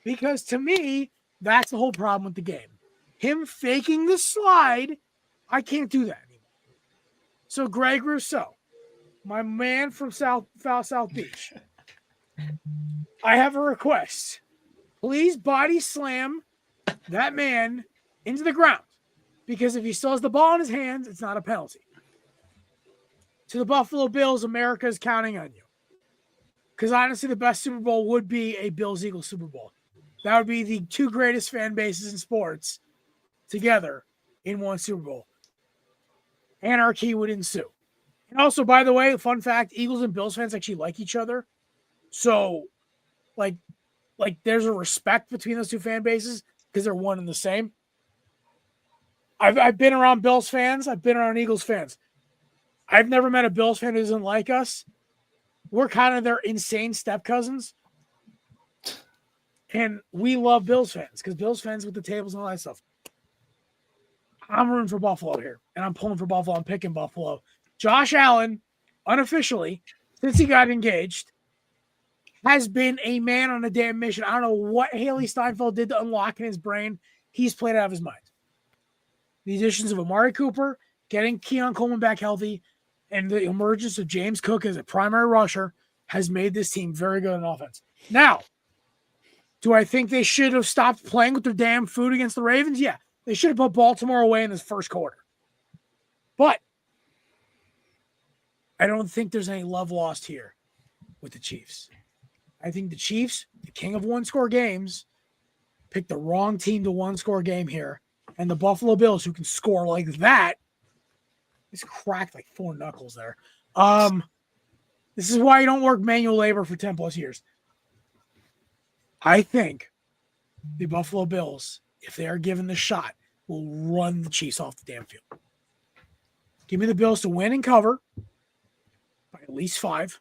Because to me, that's the whole problem with the game. Him faking the slide, I can't do that anymore. So Greg Rousseau, my man from South Beach, I have a request. Please body slam that man into the ground. Because if he still has the ball in his hands, it's not a penalty. to the Buffalo Bills, America is counting on you. Because honestly, the best Super Bowl would be a Bills-Eagles Super Bowl. That would be the two greatest fan bases in sports together in one Super Bowl. Anarchy would ensue. And also, by the way, fun fact, Eagles and Bills fans actually like each other. So, like there's a respect between those two fan bases because they're one and the same. I've been around Bills fans. I've been around Eagles fans. I've never met a Bills fan who doesn't like us. We're kind of their insane step cousins. And we love Bills fans because Bills fans with the tables and all that stuff. I'm rooting for Buffalo here, and I'm pulling for Buffalo. I'm picking Buffalo. Josh Allen, unofficially, since he got engaged, has been a man on a damn mission. I don't know what Haley Steinfeld did to unlock in his brain. He's played out of his mind. The additions of Amari Cooper, getting Keon Coleman back healthy, and the emergence of James Cook as a primary rusher has made this team very good on offense. Now, do I think they should have stopped playing with their damn food against the Ravens? Yeah. They should have put Baltimore away in this first quarter. But I don't think there's any love lost here with the Chiefs. I think the Chiefs, the king of one-score games, picked the wrong team to one-score game here. And the Buffalo Bills, who can score like that, he's cracked like 4 knuckles there. This is why you don't work manual labor for 10 plus years. I think the Buffalo Bills, if they are given the shot, will run the Chiefs off the damn field. Give me the Bills to win and cover by at least 5.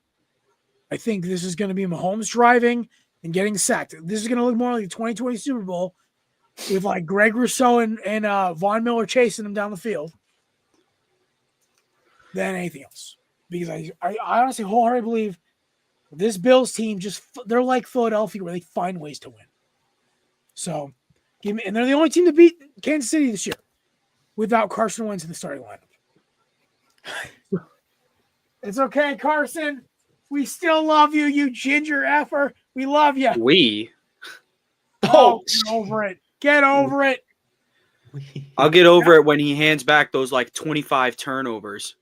I think this is going to be Mahomes driving and getting sacked. This is going to look more like the 2020 Super Bowl with like Greg Rousseau and Von Miller chasing them down the field than anything else. Because I honestly wholeheartedly believe this Bills team they're like Philadelphia where they find ways to win. So and they're the only team to beat Kansas City this year without Carson Wentz in the starting lineup. It's okay, Carson. We still love you, you ginger effer. We love you. Get over it. Get over it. I'll get over it when he hands back those like 25 turnovers.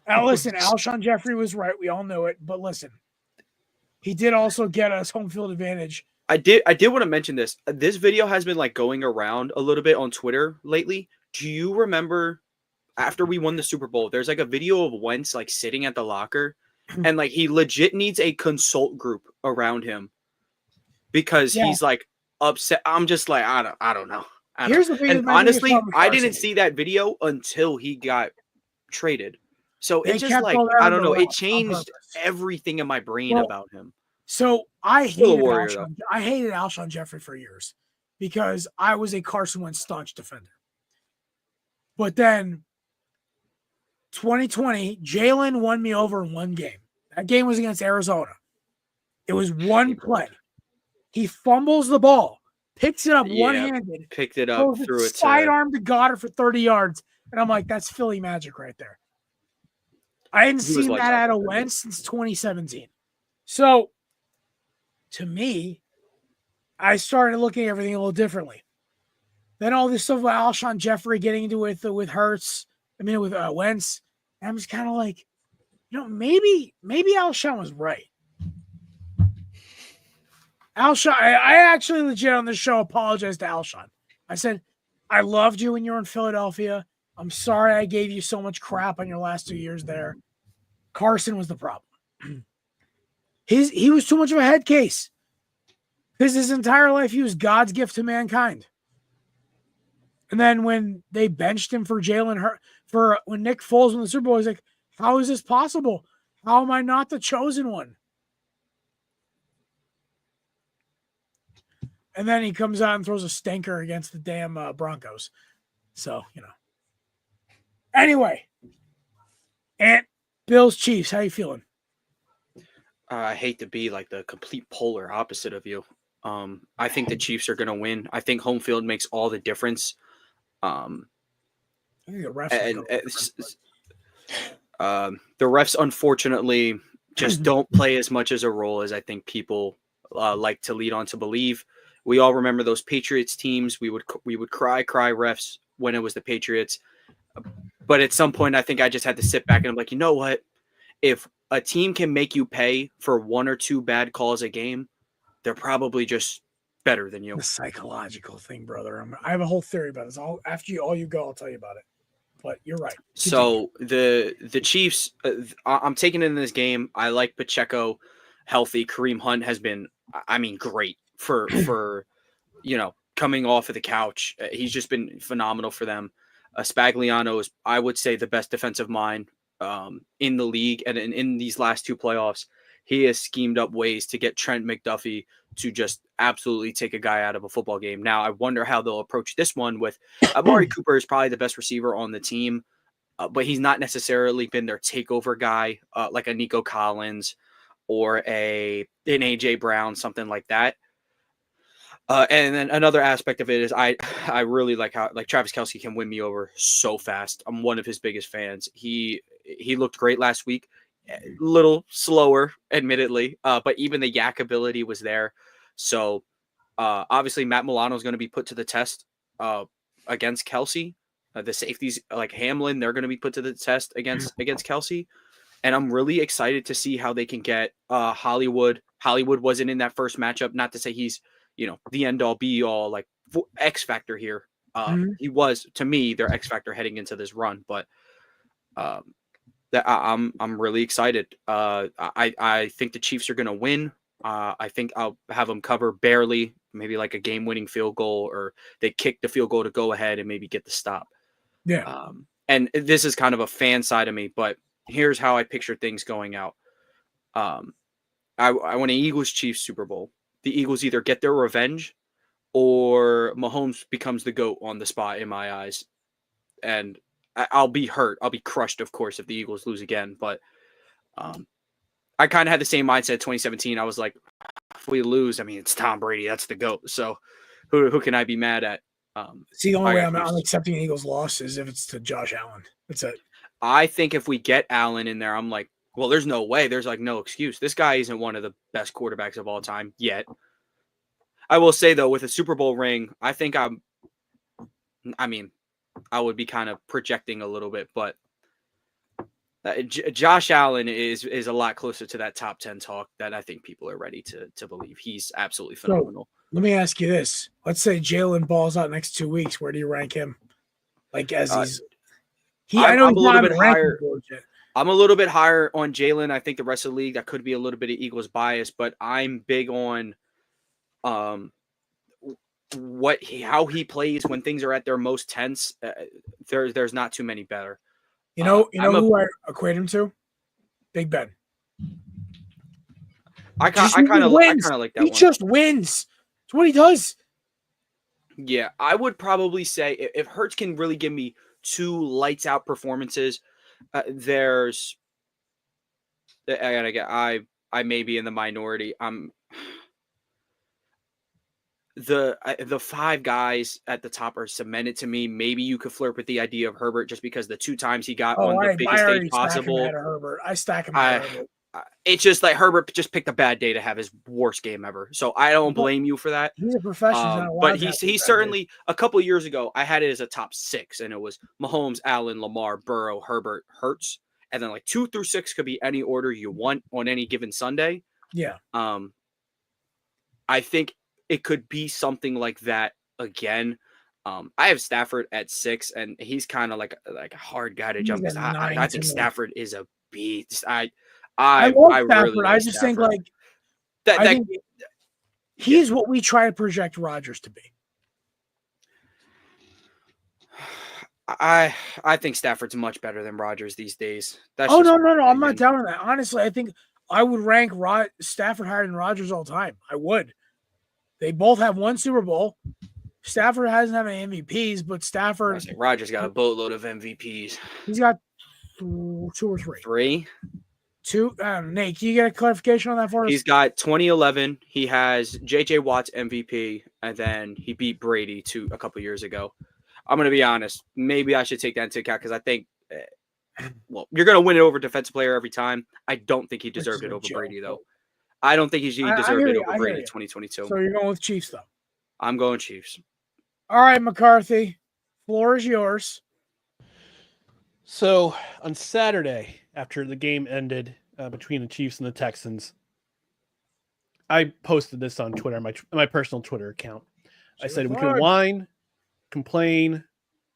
Now listen, Alshon Jeffrey was right. We all knew it. But listen, he did also get us home field advantage. I did want to mention this. This video has been like going around a little bit on Twitter lately. Do you remember after we won the Super Bowl, there's like a video of Wentz like sitting at the locker and like he legit needs a consult group around him because he's like upset. I'm just like, I don't know. Here's the thing. And honestly, I didn't see that video until he got traded. So it's just like, I don't know. It changed everything in my brain about him. So I hated Alshon Jeffrey for years because I was a Carson Wentz staunch defender. But then 2020, Jalen won me over in one game. That game was against Arizona. It was one play. He fumbles the ball, picks it up one-handed, picked it up, threw it sidearm to Goddard for 30 yards. And I'm like, that's Philly magic right there. I hadn't seen that out of Wentz since 2017. So to me, I started looking at everything a little differently. Then all this stuff about Alshon Jeffrey getting into it with Wentz. And I'm just kind of like, maybe Alshon was right. Alshon, I actually legit on this show apologized to Alshon. I said, I loved you when you were in Philadelphia. I'm sorry I gave you so much crap on your last 2 years there. Carson was the problem. He was too much of a head case. Because his entire life, he was God's gift to mankind. And then when they benched him for when Nick Foles won the Super Bowl, he's like, how is this possible? How am I not the chosen one? And then he comes out and throws a stinker against the damn Broncos. So, Anyway. And Bills Chiefs, how you feeling? I hate to be like the complete polar opposite of you. I think the Chiefs are going to win. I think home field makes all the difference. I think the refs unfortunately just don't play as much as a role as I think people like to lead on to believe. We all remember those Patriots teams. We would cry refs when it was the Patriots. But at some point, I think I just had to sit back and I'm like, you know what? if a team can make you pay for 1 or 2 bad calls a game, they're probably just better than you. The psychological thing, brother. I have a whole theory about this. After you go, I'll tell you about it. But you're right. So the Chiefs, I'm taking in this game. I like Pacheco healthy. Kareem Hunt has been, I mean, great for coming off of the couch. He's just been phenomenal for them. Spagliano is, I would say, the best defensive mind in the league, and in these last 2 playoffs, he has schemed up ways to get Trent McDuffie to just absolutely take a guy out of a football game. Now, I wonder how they'll approach this one with Amari Cooper is probably the best receiver on the team, but he's not necessarily been their takeover guy like a Nico Collins or an AJ Brown, something like that. And then another aspect of it is I really like how Travis Kelce can win me over so fast. I'm one of his biggest fans. He looked great last week. A little slower, admittedly, but even the yak ability was there. So obviously Matt Milano is going to be put to the test against Kelce. The safeties like Hamlin, they're going to be put to the test against Kelce. And I'm really excited to see how they can get Hollywood. Hollywood wasn't in that first matchup. Not to say he's, the end all be all like X factor here. He was, to me, their X factor heading into this run, but I'm really excited. I think the Chiefs are going to win. I think I'll have them cover barely, maybe like a game-winning field goal, or they kick the field goal to go ahead and maybe get the stop. Yeah. And this is kind of a fan side of me, but here's how I picture things going out. I want an Eagles-Chiefs Super Bowl. The Eagles either get their revenge or Mahomes becomes the GOAT on the spot in my eyes. And I'll be hurt. I'll be crushed, of course, if the Eagles lose again. But I kind of had the same mindset 2017. I was like, if we lose, I mean, it's Tom Brady. That's the GOAT. So who can I be mad at? See, the only way I'm accepting an Eagles loss is if it's to Josh Allen. That's it. I think if we get Allen in there, I'm like, well, there's no way. There's like no excuse. This guy isn't one of the best quarterbacks of all time yet. I will say, though, with a Super Bowl ring, I think I would be kind of projecting a little bit, but Josh Allen is a lot closer to that top 10 talk that I think people are ready to believe. He's absolutely phenomenal. So, let me ask you this. Let's say Jalen balls out next 2 weeks. Where do you rank him? Like as I know I'm he's a little not bit higher. I'm a little bit higher on Jalen. I think the rest of the league, that could be a little bit of Eagles bias, but I'm big on how he plays when things are at their most tense. There's not too many better. You know who I equate him to? Big Ben. I kind of like that he one. Just wins. It's what he does. Yeah, I would probably say if Hurts can really give me 2 lights out performances, I may be in the minority. The 5 guys at the top are cemented to me. Maybe you could flirt with the idea of Herbert just because the 2 times he got on the biggest stage possible. I stack him ahead of Herbert. It's just like Herbert just picked a bad day to have his worst game ever. So I don't blame you for that. He's a professional. But he's certainly, a couple of years ago, I had it as a top 6, and it was Mahomes, Allen, Lamar, Burrow, Herbert, Hurts. And then like 2 through 6 could be any order you want on any given Sunday. Yeah. I think it could be something like that again. I have Stafford at 6, and he's kind of like a hard guy to jump. I think Stafford is a beast. I love Stafford. Really like I just think like I think he's what we try to project Rodgers to be. I think Stafford's much better than Rodgers these days. No. I'm not doubting that. Honestly, I think I would rank Stafford higher than Rodgers all time. I would. They both have 1 Super Bowl. Stafford hasn't had any MVPs, but Rodgers got a boatload of MVPs. He's got 2 or 3. 3? 2. Nate, can you get a clarification on that for us? He's got 2011. He has J.J. Watt's MVP, and then he beat Brady a couple years ago. I'm going to be honest. Maybe I should take that into account because I think, you're going to win it over defensive player every time. I don't think he deserved it over Brady, though. I don't think he deserved it over Brady in 2022. So you're going with Chiefs, though? I'm going Chiefs. All right, McCarthy. Floor is yours. So on Saturday, after the game ended between the Chiefs and the Texans, I posted this on Twitter, my personal Twitter account. I said we can whine, complain,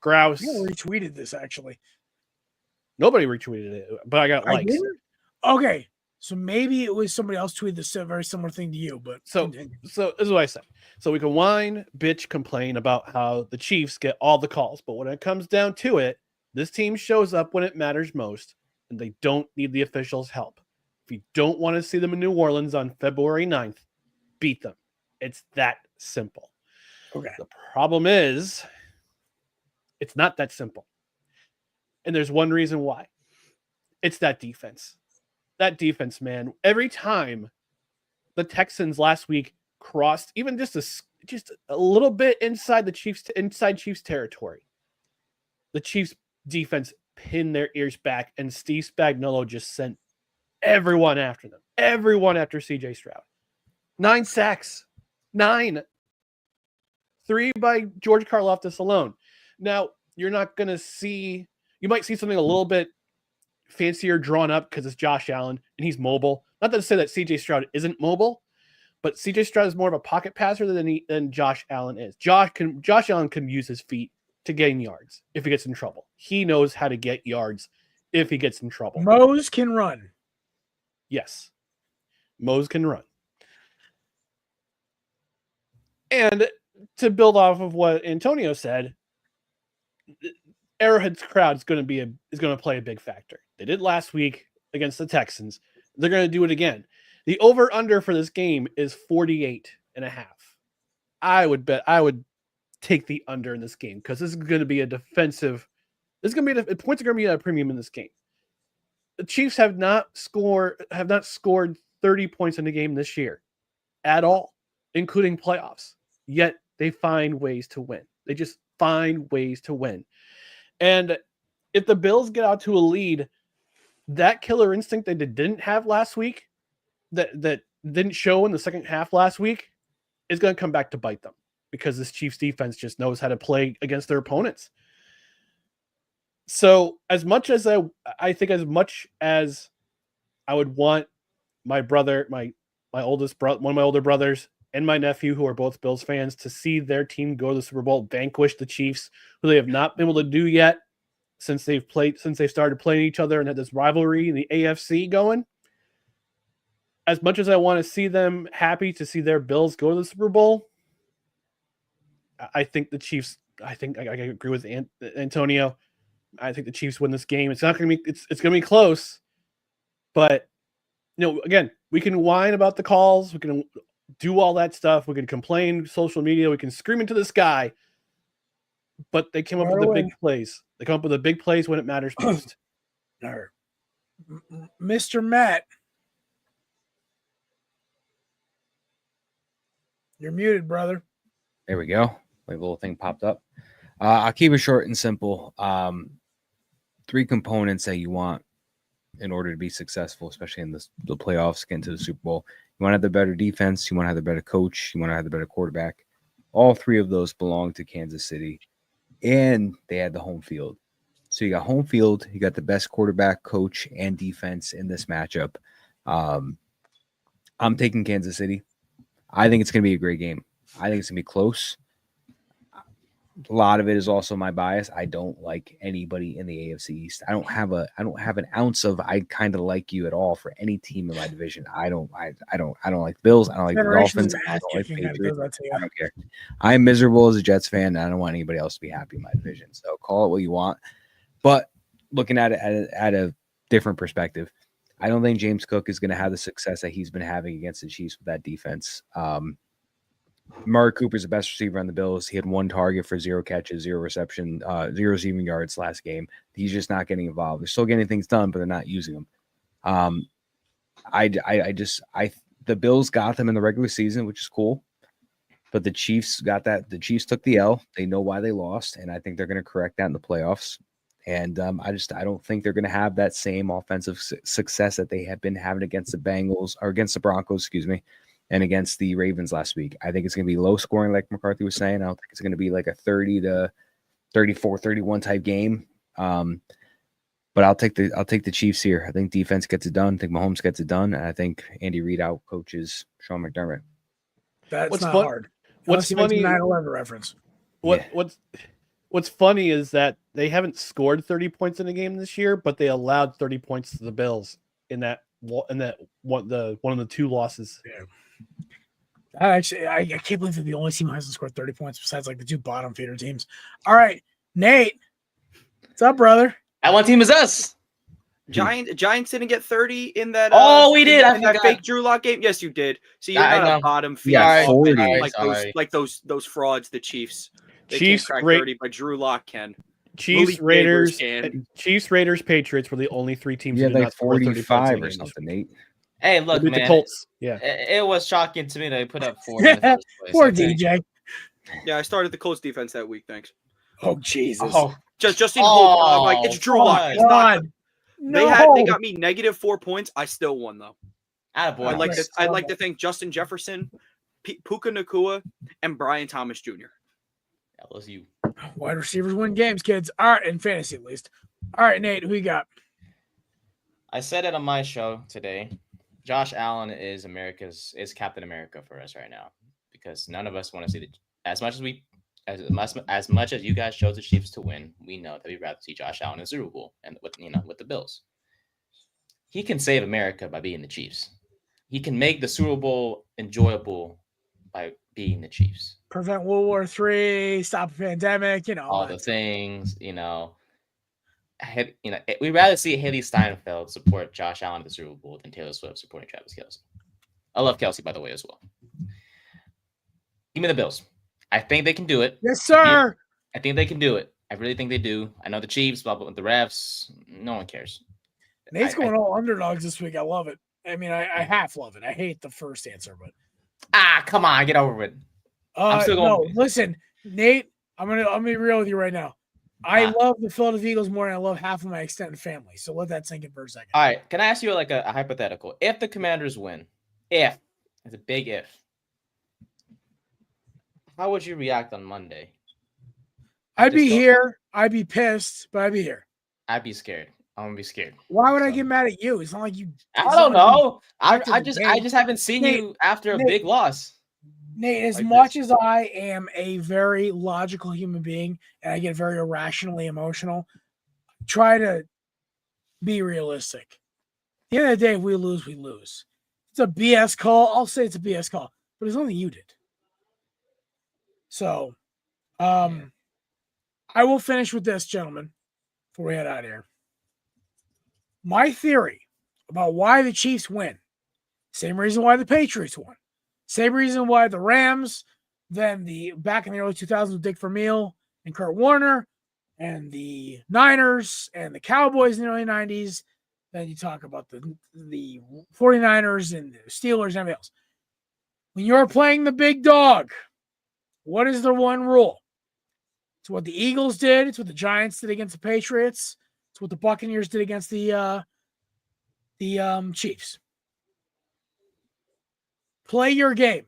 grouse. You retweeted this actually. Nobody retweeted it, but I got likes. Didn't? Okay, so maybe it was somebody else tweeted this very similar thing to you. But so this is what I said. So we can whine, bitch, complain about how the Chiefs get all the calls, but when it comes down to it, this team shows up when it matters most, and they don't need the officials' help. If you don't want to see them in New Orleans on February 9th, beat them. It's that simple. Okay. The problem is, it's not that simple. And there's one reason why. It's that defense. That defense, man. Every time the Texans last week crossed even just a little bit inside the Chiefs territory, the Chiefs defense pinned their ears back, and Steve Spagnuolo just sent everyone after them. Everyone after CJ Stroud. 9 sacks. 9. 3 by George Karlaftis alone. Now, you're not going to see... You might see something a little bit fancier drawn up because it's Josh Allen, and he's mobile. Not to say that CJ Stroud isn't mobile, but CJ Stroud is more of a pocket passer than Josh Allen is. Josh Allen can use his feet to gain yards if he gets in trouble. He knows how to get yards if he gets in trouble. Mose can run. Yes. Mose can run. And to build off of what Antonio said, Arrowhead's crowd is going to play a big factor. They did last week against the Texans. They're going to do it again. The over-under for this game is 48.5. I would take the under in this game because this is going to be a defensive. Points are going to be at a premium in this game. The Chiefs have not scored 30 points in the game this year at all, including playoffs. Yet they find ways to win. They just find ways to win. And if the Bills get out to a lead, that killer instinct that they didn't have last week, that didn't show in the second half last week, is going to come back to bite them because this Chiefs defense just knows how to play against their opponents. So as much as I think as much as I would want my brother, my oldest brother, one of my older brothers, and my nephew, who are both Bills fans, to see their team go to the Super Bowl, vanquish the Chiefs, who they have not been able to do yet since they've started playing each other and had this rivalry in the AFC going. As much as I want to see them happy to see their Bills go to the Super Bowl, I think the Chiefs. I think I agree with Antonio. I think the Chiefs win this game. It's not going to be. It's going to be close, but again, we can whine about the calls. We can do all that stuff. We can complain social media. We can scream into the sky. But they came up with the big plays. They come up with the big plays when it matters most. Mr. Matt, you're muted, brother. There we go. My little thing popped up. I'll keep it short and simple. 3 components that you want in order to be successful, especially in the playoffs, get into the Super Bowl. You want to have the better defense. You want to have the better coach. You want to have the better quarterback. All 3 of those belong to Kansas City, and they had the home field. So you got home field. You got the best quarterback, coach, and defense in this matchup. I'm taking Kansas City. I think it's going to be a great game. I think it's going to be close. A lot of it is also my bias. I don't like anybody in the AFC East. I don't have an ounce of I kind of like you at all for any team in my division. I don't like the Bills. I don't like the Dolphins. I don't like Patriots. I don't care. I'm miserable as a Jets fan, and I don't want anybody else to be happy in my division. So call it what you want. But looking at it at a different perspective, I don't think James Cook is going to have the success that he's been having against the Chiefs with that defense. Amari Cooper's the best receiver on the Bills. He had 1 target for 0 catches, 0 reception, 0 receiving yards last game. He's just not getting involved. They're still getting things done, but they're not using them. The Bills got them in the regular season, which is cool. But the Chiefs got that. The Chiefs took the L. They know why they lost, and I think they're going to correct that in the playoffs. And I don't think they're going to have that same offensive success that they have been having against the Bengals or against the Broncos, and against the Ravens last week. I think it's going to be low scoring, like McCarthy was saying. I don't think it's going to be like a 30 to 34, 31 type game. But I'll take the Chiefs here. I think defense gets it done. I think Mahomes gets it done. And I think Andy Reid out coaches Sean McDermott. That's What's not fun- hard. What's Unless he makes funny? a 9/11 reference. What's funny is that they haven't scored 30 points in a game this year, but they allowed 30 points to the Bills in that one of the two losses. Yeah. I can't believe they're the only team who hasn't scored 30 points besides like the two bottom feeder teams. All right, Nate, what's up, brother? That one team is us. Giants didn't get 30 in that. Oh, we did. I in that forgot. fake Drew Lock game. Yes, you did. So you're I not know. a bottom feeder. Yeah, offense 40. like those frauds, the Chiefs. They Chiefs can't crack 30, but Drew Lock can. Chiefs, Malik Raiders, Neighbors can. Chiefs, Raiders, Patriots were the only three teams. You who had did like not score 30 points in a 45 game or this something, year. Nate. Hey, look, Maybe the man. Colts. Yeah. It was shocking to me that they put up 40 in the first place. Poor okay? DJ. Yeah, I started the Colts defense that week. Thanks. Oh Jesus. Oh, Just in hope. I'm like, it's Drew Lock. God. He's not. God. They got me -4 points. I still won though. attaboy. I'd like to thank Justin Jefferson, Puka Nacua, and Brian Thomas Jr. That was you. Wide receivers win games, kids. All right, in fantasy at least. All right, Nate, who you got? I said it on my show today. Josh Allen is Captain America for us right now because none of us want to see as much as you guys chose the Chiefs to win. We know that we'd rather see Josh Allen in the Super Bowl and with the Bills. He can save America by being the Chiefs. He can make the Super Bowl enjoyable by being the Chiefs. Prevent World War III, stop a pandemic, all the things, we'd rather see Haley Steinfeld support Josh Allen at the Super Bowl than Taylor Swift supporting Travis Kelce. I love Kelce, by the way, as well. Give me the Bills. I think they can do it. Yes, sir. I think they can do it. I really think they do. I know the Chiefs, blah, blah, blah, the refs. No one cares. Nate's going all underdogs this week. I love it. I mean, I half love it. I hate the first answer, but come on, get over it. I'm still going. No, listen, Nate, I'm gonna be real with you right now. I love the Philadelphia Eagles more than I love half of my extended family. So let that sink in for a second. All right. Can I ask you like a hypothetical? If the Commanders win, it's a big if, how would you react on Monday? I'd be here. I'd be pissed, but I'd be here. I'd be scared. I'm gonna be scared. Why would I get mad at you? It's not like you. I don't know. I just haven't seen you after a big loss. Nate, as much as I am a very logical human being and I get very irrationally emotional, try to be realistic. At the end of the day, if we lose, we lose. It's a BS call. I'll say it's a BS call, but it's only you did. So, I will finish with this, gentlemen, before we head out of here. My theory about why the Chiefs win, same reason why the Patriots won. Same reason why the Rams, then back in the early 2000s with Dick Vermeil and Kurt Warner, and the Niners and the Cowboys in the early 90s. Then you talk about the 49ers and the Steelers and everything else. When you're playing the big dog, what is the one rule? It's what the Eagles did. It's what the Giants did against the Patriots. It's what the Buccaneers did against the Chiefs. Play your game.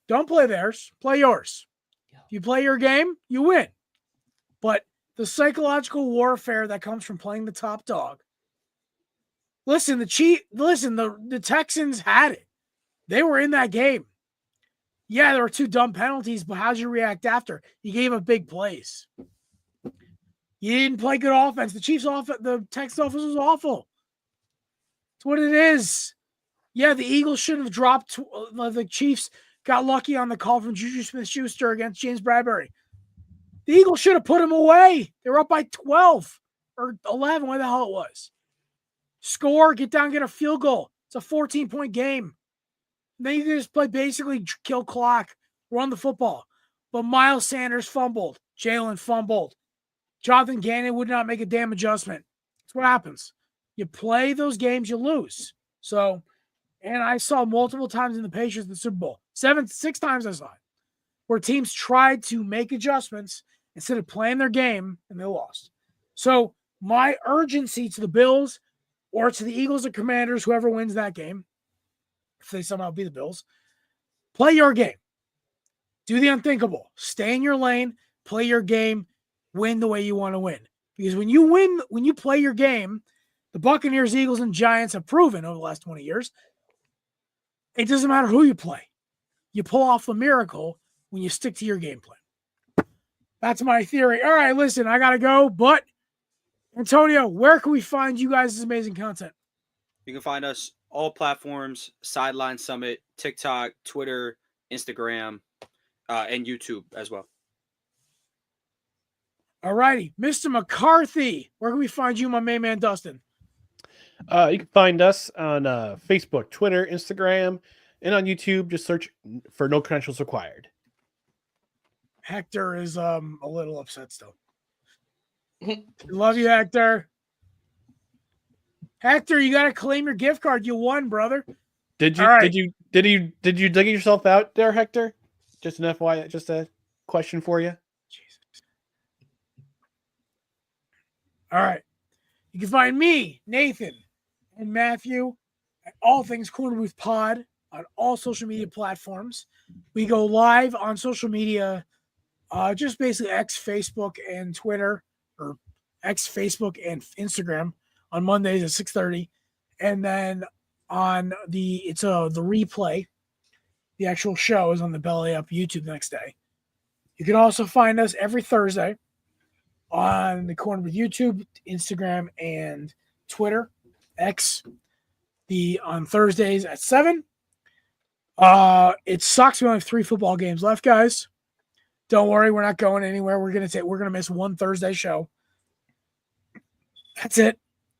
Don't play theirs. Play yours. If you play your game, you win. But the psychological warfare that comes from playing the top dog. Listen, the Texans had it. They were in that game. Yeah, there were 2 dumb penalties, but how'd you react after? You gave up big plays. You didn't play good offense. The Texans offense was awful. It's what it is. Yeah, the Eagles should have dropped. The Chiefs got lucky on the call from Juju Smith-Schuster against James Bradbury. The Eagles should have put him away. They were up by 12 or 11, whatever the hell it was. Score, get down, get a field goal. It's a 14-point game. Then you can just play basically kill clock, run the football. But Miles Sanders fumbled. Jalen fumbled. Jonathan Gannon would not make a damn adjustment. That's what happens. You play those games, you lose. So, and I saw multiple times in the Patriots in the Super Bowl. 6 times I saw it. Where teams tried to make adjustments instead of playing their game, and they lost. So, my urgency to the Bills or to the Eagles or Commanders, whoever wins that game, if they somehow beat the Bills, play your game. Do the unthinkable. Stay in your lane. Play your game. Win the way you want to win. Because when you play your game, the Buccaneers, Eagles, and Giants have proven over the last 20 years, it doesn't matter who you play. You pull off the miracle when you stick to your game plan. That's my theory. All right, listen, I got to go. But, Antonio, where can we find you guys' amazing content? You can find us all platforms, Sideline Summit, TikTok, Twitter, Instagram, and YouTube as well. All righty. Mr. McCarthy, where can we find you, my main man, Dustin? You can find us on Facebook, Twitter, Instagram, and on YouTube. Just search for No Credentials Required. Hector is a little upset still. Love you, Hector. Hector, you got to claim your gift card. You won, brother. Did you? All right. Did you dig yourself out there, Hector? Just an FYI, just a question for you. Jesus. All right. You can find me, Nathan, and Matthew at All Things Korner Booth Pod on all social media platforms. We go live on social media, just basically X, Facebook, and Twitter, or X, Facebook, and Instagram on Mondays at 6:30, and then on the replay. The actual show is on the Belly Up YouTube the next day. You can also find us every Thursday on the Korner Booth YouTube, Instagram, and Twitter, X. On Thursdays at 7. It sucks. We only have 3 football games left, guys. Don't worry, we're not going anywhere. We're gonna miss one Thursday show. That's it.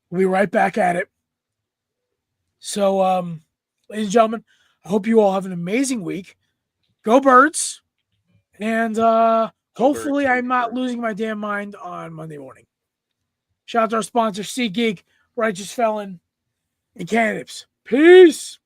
We'll be right back at it. So, ladies and gentlemen, I hope you all have an amazing week. Go Birds. And hopefully I'm not losing my damn mind on Monday morning. Shout out to our sponsor, SeatGeek, Righteous Felon, and Candidates. Peace.